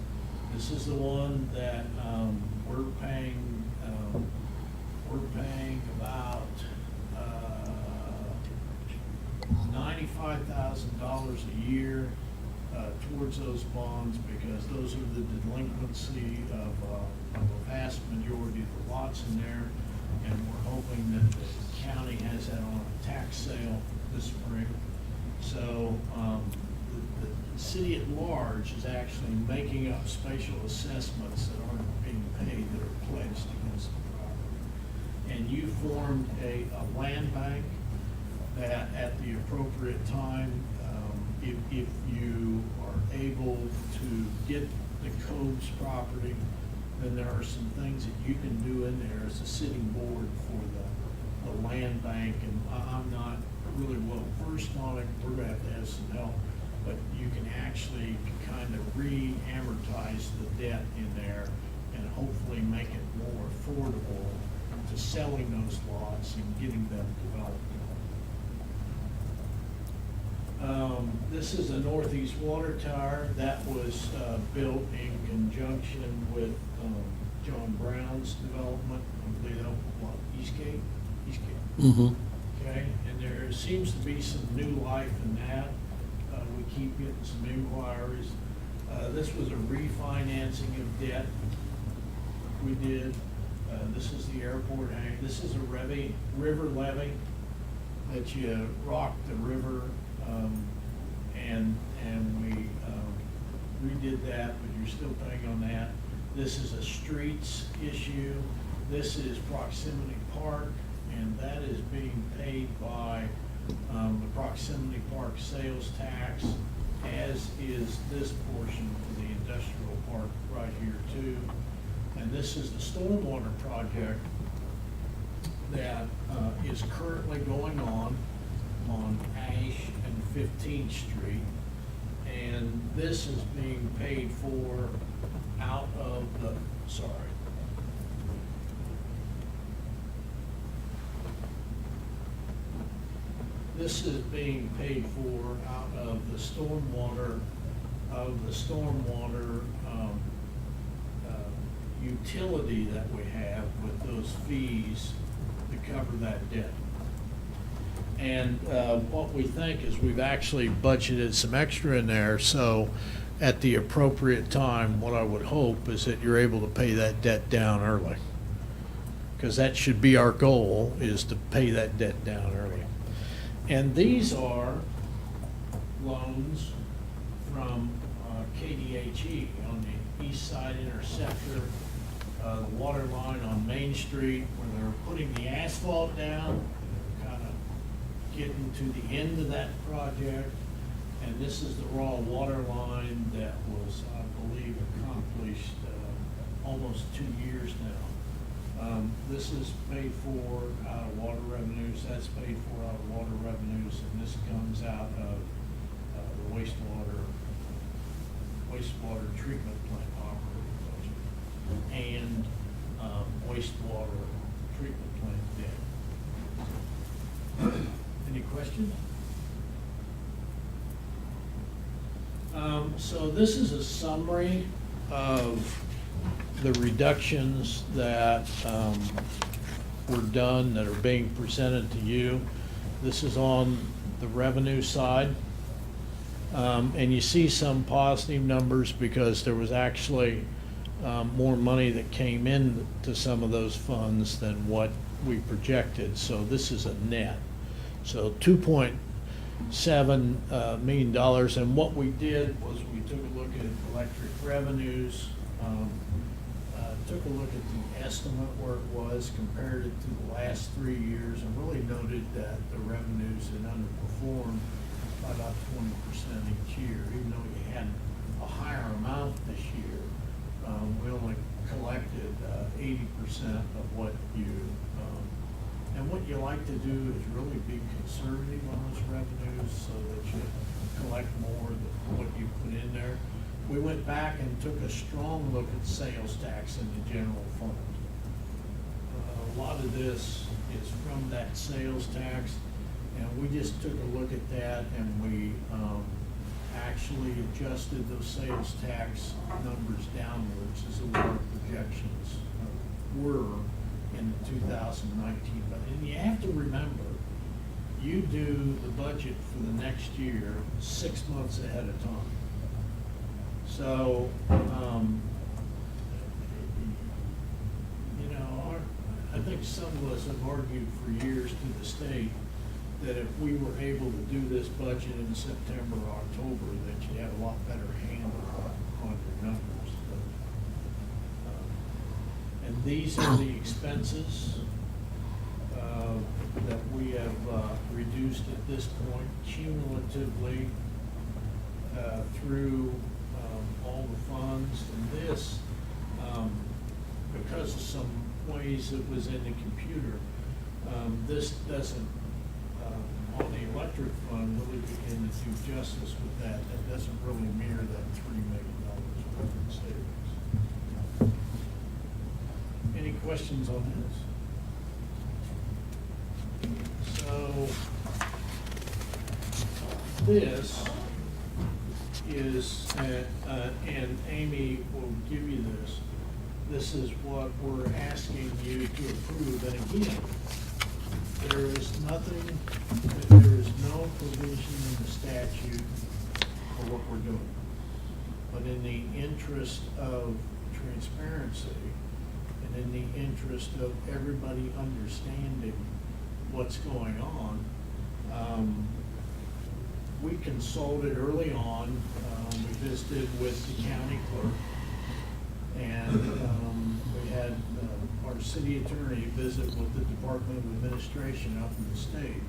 This is the one that we're paying about $95,000 a year towards those bonds, because those are the delinquency of a vast majority of the lots in there. And we're hoping that the county has that on a tax sale this spring. So the city at large is actually making up spatial assessments that aren't being paid, that are pledged against the property. And you formed a land bank that at the appropriate time, if you are able to get the Coves property, then there are some things that you can do in there as a sitting board for the land bank. And I'm not really well versed on it. We're going to have some help. But you can actually kind of re-amortize the debt in there and hopefully make it more affordable to selling those lots and getting them developed. This is a Northeast Water Tower that was built in conjunction with John Brown's development. I believe that was Eastgate? Eastgate. Okay, and there seems to be some new life in that. We keep getting some inquiries. This was a refinancing of debt we did. This is the airport hang. This is a river levee that you rock the river, and we redid that, but you're still paying on that. This is a streets issue. This is Proximity Park, and that is being paid by the Proximity Park sales tax, as is this portion for the industrial park right here too. And this is the stormwater project that is currently going on Ash and 15th Street. And this is being paid for out of the, This is being paid for out of the stormwater, utility that we have with those fees to cover that debt. And what we think is we've actually budgeted some extra in there, so at the appropriate time, what I would hope is that you're able to pay that debt down early. Because that should be our goal, is to pay that debt down early. And these are loans from KDHE on the east side interceptor, the water line on Main Street, where they're putting the asphalt down, kind of getting to the end of that project. And this is the raw water line that was, I believe, accomplished almost 2 years now. This is paid for out of water revenues. That's paid for out of water revenues, and this comes out of the wastewater treatment plant operating budget and wastewater treatment plant debt. Any questions? So this is a summary of the reductions that were done, that are being presented to you. This is on the revenue side. And you see some positive numbers because there was actually more money that came in to some of those funds than what we projected. So this is a net. So $2.7 million. And what we did was we took a look at electric revenues, took a look at the estimate where it was, compared it to the last 3 years, and really noted that the revenues had underperformed by about 20% each year, even though you had a higher amount this year. We only collected 80% of what you, and what you like to do is really be conservative on those revenues so that you collect more than what you put in there. We went back and took a strong look at sales tax in the general fund. A lot of this is from that sales tax, and we just took a look at that, and we actually adjusted those sales tax numbers downwards as to what our projections were in 2019. But and you have to remember, you do the budget for the next year 6 months ahead of time. So, you know, I think some of us have argued for years to the state that if we were able to do this budget in September or October, that you'd have a lot better handle on your numbers. But, and these are the expenses that we have reduced at this point cumulatively through all the funds. And this, because of some ways it was in the computer, this doesn't, on the electric fund, really begin to do justice with that. That doesn't really mirror that $3 million worth in savings. Any questions on this? So, this is, and Amy will give you this, this is what we're asking you to approve. And again, there is nothing, there is no provision in the statute for what we're doing. But in the interest of transparency and in the interest of everybody understanding what's going on, we consulted early on. We visited with the county clerk, and we had our city attorney visit with the Department of Administration up in the state,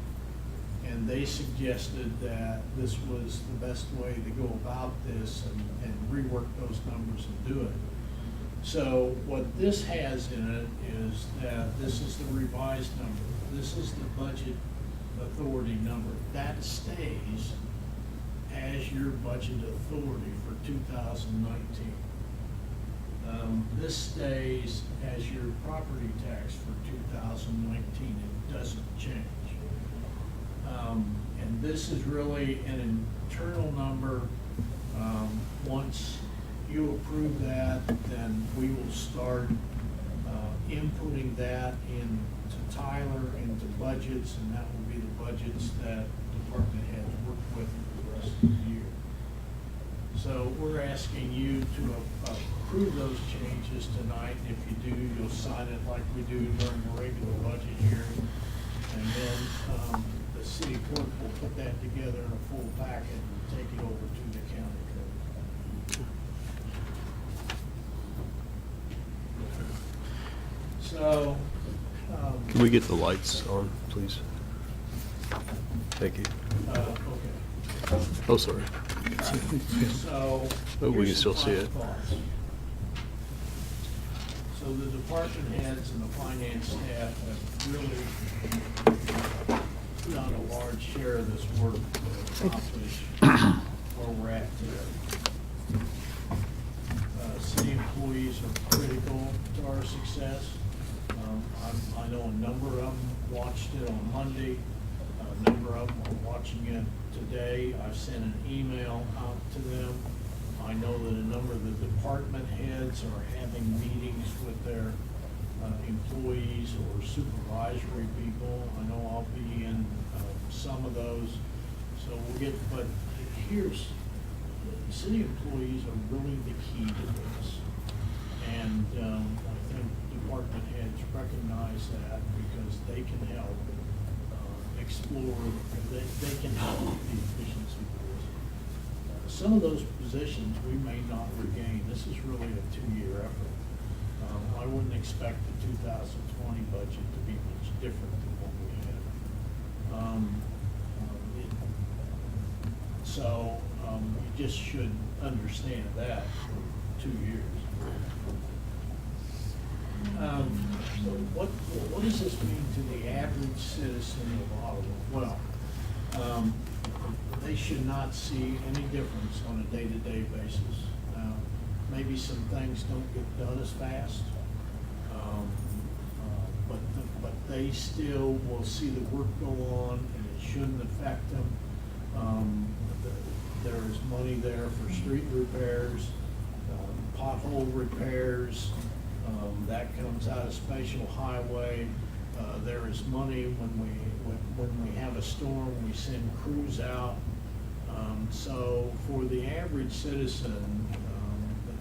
and they suggested that this was the best way to go about this and rework those numbers and do it. So what this has in it is that this is the revised number. This is the budget authority number. That stays as your budget authority for 2019. This stays as your property tax for 2019. It doesn't change. And this is really an internal number. Once you approve that, then we will start inputting that into Tyler, into budgets, and that will be the budgets that department heads work with for the rest of the year. So we're asking you to approve those changes tonight. If you do, you'll sign it like we do during the regular budget hearing. And then the city clerk will put that together in a full packet and take it over to the county clerk. So, Can we get the lights on, please? Thank you. okay. Oh, sorry. So. Oh, we can here's still some see it. final thoughts. So the department heads and the finance staff have really put on a large share of this work to accomplish where we're at today. City employees are critical to our success. I know a number of them watched it on Monday. A number of them are watching it today. I've sent an email out to them. I know that a number of the department heads are having meetings with their employees or supervisory people. I know I'll be in some of those. So we'll get, but here's, city employees are really the key to this. And I think department heads recognize that because they can help explore, they can help with the efficiency goals. Some of those positions we may not regain. This is really a 2-year effort. I wouldn't expect the 2020 budget to be much different than what we had. So you just should understand that for 2 years. So what does this mean to the average citizen of Ottawa? Well, they should not see any difference on a day-to-day basis. Maybe some things don't get done as fast, but they still will see the work go on, and it shouldn't affect them. There is money there for street repairs, pothole repairs, that comes out of special highway. There is money when we have a storm, we send crews out. So for the average citizen,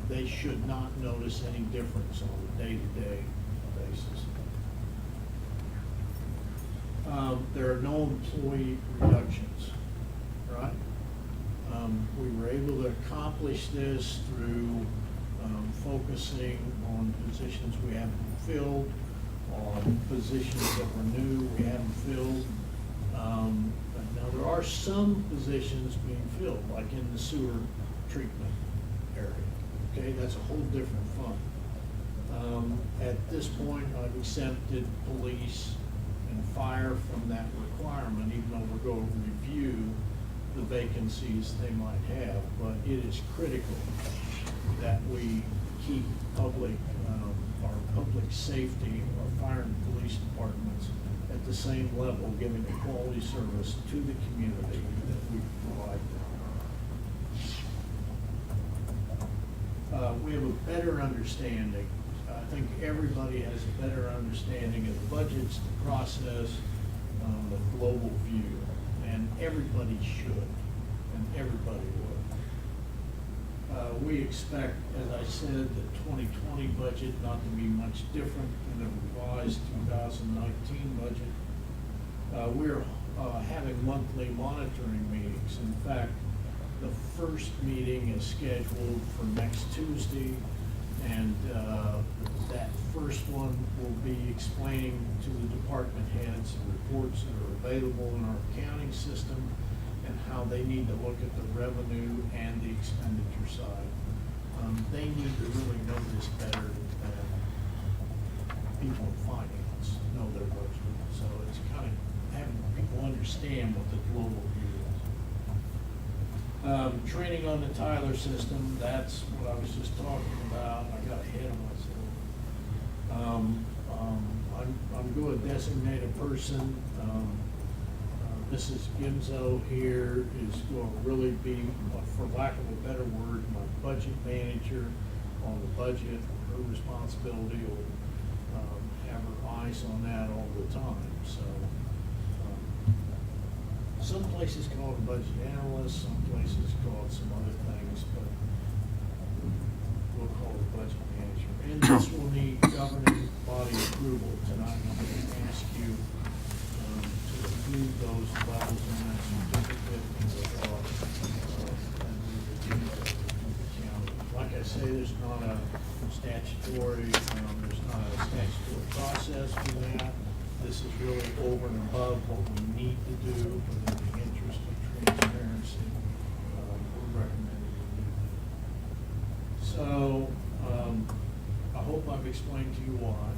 they should not notice any difference on a day-to-day basis. There are no employee reductions, right? We were able to accomplish this through focusing on positions we haven't filled, on positions that were new we haven't filled. Now, there are some positions being filled, like in the sewer treatment area. Okay, that's a whole different fund. At this point, I've exempted police and fire from that requirement, even though we're going to review the vacancies they might have. But it is critical that we keep our public safety, our fire and police departments at the same level, giving a quality service to the community that we provide them. We have a better understanding. I think everybody has a better understanding of the budgets, the process, the global view, and everybody should, and everybody would. We expect, as I said, the 2020 budget not to be much different than the revised 2019 budget. We're having monthly monitoring meetings. In fact, the first meeting is scheduled for next Tuesday, and that first one will be explaining to the department heads the reports that are available in our accounting system and how they need to look at the revenue and the expenditure side. They need to really know this better than people in finance know their budget. So it's kind of having people understand what the global view is. Training on the Tyler system, that's what I was just talking about. I got ahead of myself. I'm going to designate a person. Mrs. Gimzo here is going to really be, for lack of a better word, my budget manager on the budget. Her responsibility will have her eyes on that all the time. So some places call it a budget analyst, some places call it some other things, but we'll call it budget manager. And this will need governing body approval. Tonight I'm going to ask you to approve those levels on that certificate and review the county. Like I say, there's not a statutory process for that. This is really over and above what we need to do within the interest of transparency. We're recommending we do that. So, I hope I've explained to you why.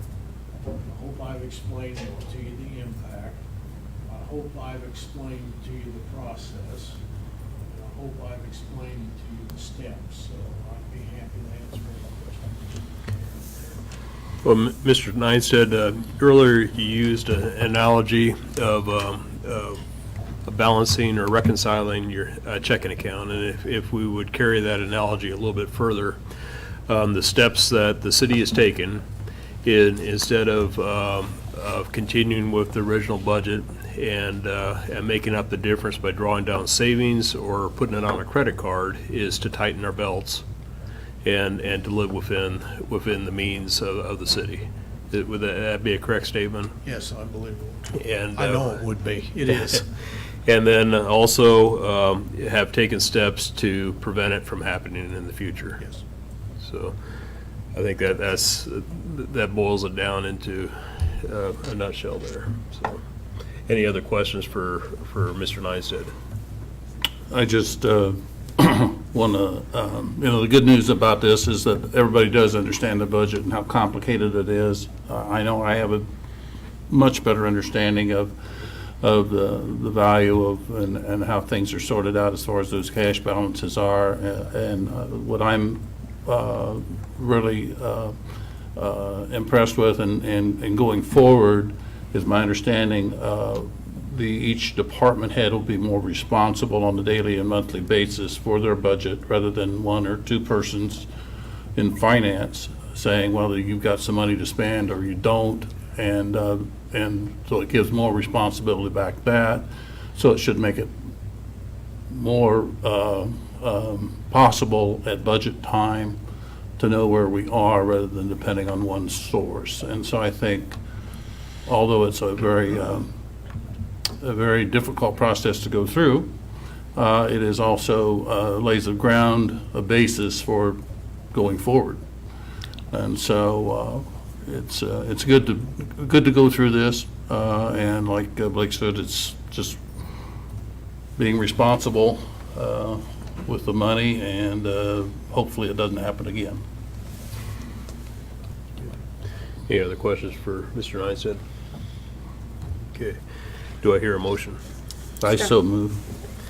I hope I've explained to you the impact. I hope I've explained to you the process. And I hope I've explained to you the steps. So I'd be happy to answer any questions. Well, Mr. Neinstead, earlier you used an analogy of balancing or reconciling your checking account. And if we would carry that analogy a little bit further, the steps that the city has taken instead of continuing with the original budget and making up the difference by drawing down savings or putting it on a credit card, is to tighten our belts and to live within the means of the city. Would that be a correct statement? Yes, unbelievable. And I know it would be. It is. And then also have taken steps to prevent it from happening in the future. Yes. So, I think that boils it down into a nutshell there. So, any other questions for Mr. Neinstead? I just want to, the good news about this is that everybody does understand the budget and how complicated it is. I know I have a much better understanding of the value of and how things are sorted out as far as those cash balances are. And what I'm really impressed with and going forward is my understanding each department head will be more responsible on a daily and monthly basis for their budget rather than one or two persons in finance saying, well, you've got some money to spend or you don't. And so it gives more responsibility back to that. So it should make it more possible at budget time to know where we are rather than depending on one source. And so I think, although it's a very difficult process to go through, it is also lays a basis for going forward. And so it's good to go through this, and like Blake said, it's just being responsible with the money, and hopefully it doesn't happen again. Any other questions for Mr. Neinstead? Okay. Do I hear a motion? I so move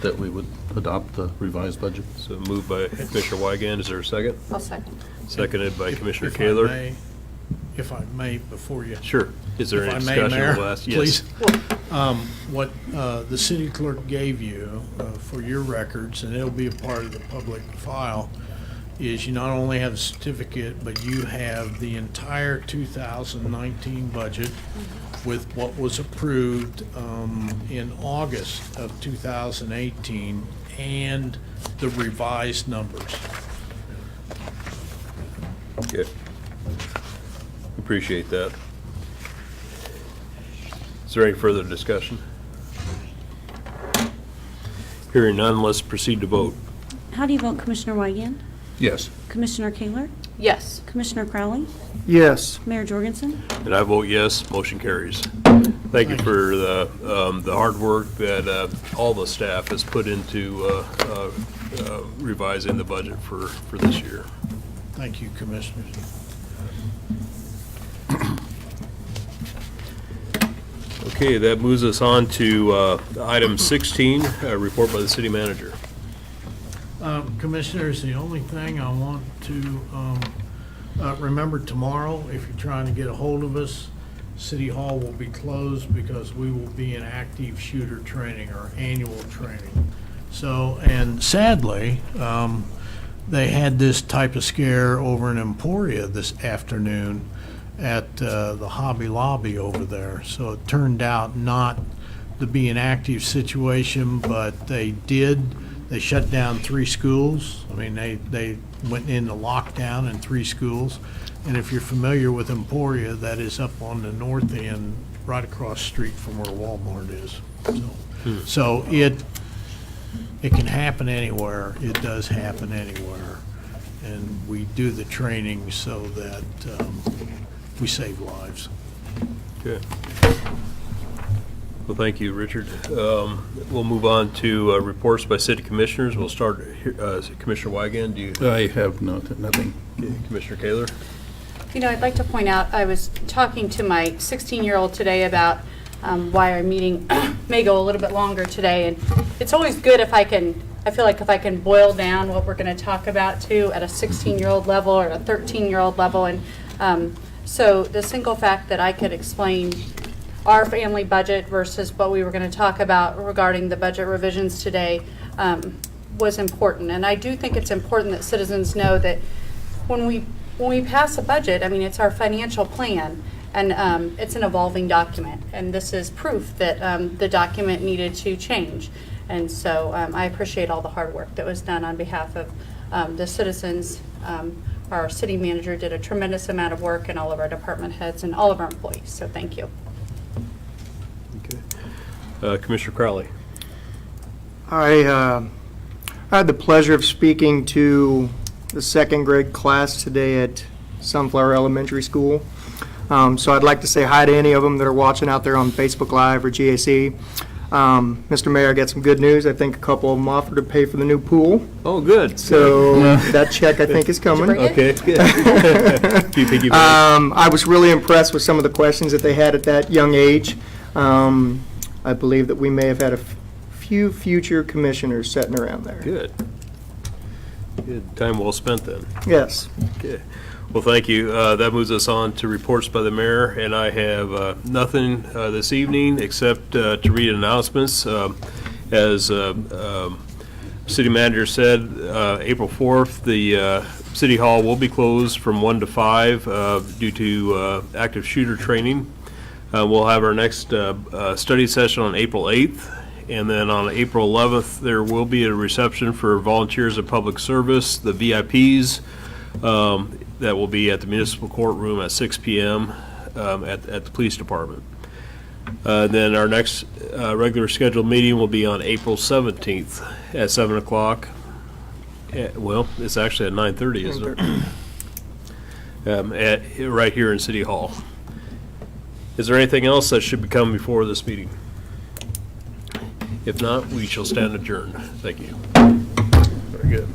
that we would adopt the revised budget. So moved by Commissioner Wygand. Is there a second? I'll second. Seconded by Commissioner If I Kaler. may- If I may, before you. Sure. Is there If any I may, discussion? Mayor, We'll ask- please. Yes. What the city clerk gave you for your records, and it'll be a part of the public file, is you not only have the certificate, but you have the entire 2019 budget with what was approved in August of 2018 and the revised numbers. Okay. Appreciate that. Is there any further discussion? Hearing none, let's proceed to vote. How do you vote, Commissioner Wygand? Yes. Commissioner Kaler? Yes. Commissioner Crowley? Yes. Mayor Jorgensen? And I vote yes, motion carries. Thank you for the hard work that all the staff has put into revising the budget for this year. Thank you, Commissioners. Okay, that moves us on to item 16, report by the city manager. Commissioners, the only thing I want to remember tomorrow, if you're trying to get a hold of us, City Hall will be closed because we will be in active shooter training, our annual training. So, and sadly, they had this type of scare over in Emporia this afternoon at the Hobby Lobby over there. So it turned out not to be an active situation, but they shut down 3 schools. I mean, they went into lockdown in 3 schools. And if you're familiar with Emporia, that is up on the north end, right across the street from where Walmart is. So it can happen anywhere. It does happen anywhere. And we do the training so that we save lives. Okay. Well, thank you, Richard. We'll move on to reports by city commissioners. We'll start here, Commissioner Wygand. Do you? I have nothing. Okay, Commissioner Kaler? You know, I'd like to point out, I was talking to my 16-year-old today about why our meeting may go a little bit longer today. And it's always good if I feel like if I can boil down what we're going to talk about too at a 16-year-old level or a 13-year-old level. And so the single fact that I could explain our family budget versus what we were going to talk about regarding the budget revisions today was important. And I do think it's important that citizens know that when we pass a budget, I mean, it's our financial plan, and it's an evolving document. And this is proof that the document needed to change. And so I appreciate all the hard work that was done on behalf of the citizens. Our city manager did a tremendous amount of work, and all of our department heads and all of our employees. So thank you. Okay. Commissioner Crowley? I had the pleasure of speaking to the second grade class today at Sunflower Elementary School. So I'd like to say hi to any of them that are watching out there on Facebook Live or GAC. Mr. Mayor, I got some good news. I think a couple of them offered to pay for the new pool. Oh, good. So that check, I think, is coming. Okay, good. Do you think you better? I was really impressed with some of the questions that they had at that young age. I believe that we may have had a few future commissioners sitting around there. Good. Good. Time well spent then. Yes. Okay. Well, thank you. That moves us on to reports by the mayor, and I have nothing this evening except to read announcements. As city manager said, April 4th, the city hall will be closed from 1 to 5 due to active shooter training. We'll have our next study session on April 8th. And then on April 11th, there will be a reception for volunteers of public service, the VIPs. That will be at the municipal courtroom at 6 p.m. At the police department. Then our next regular scheduled meeting will be on April 17th at 7 o'clock. Well, it's actually at 9:30, isn't it? Right here in City Hall. Is there anything else that should be coming before this meeting? If not, we shall stand adjourned. Thank you. Very good.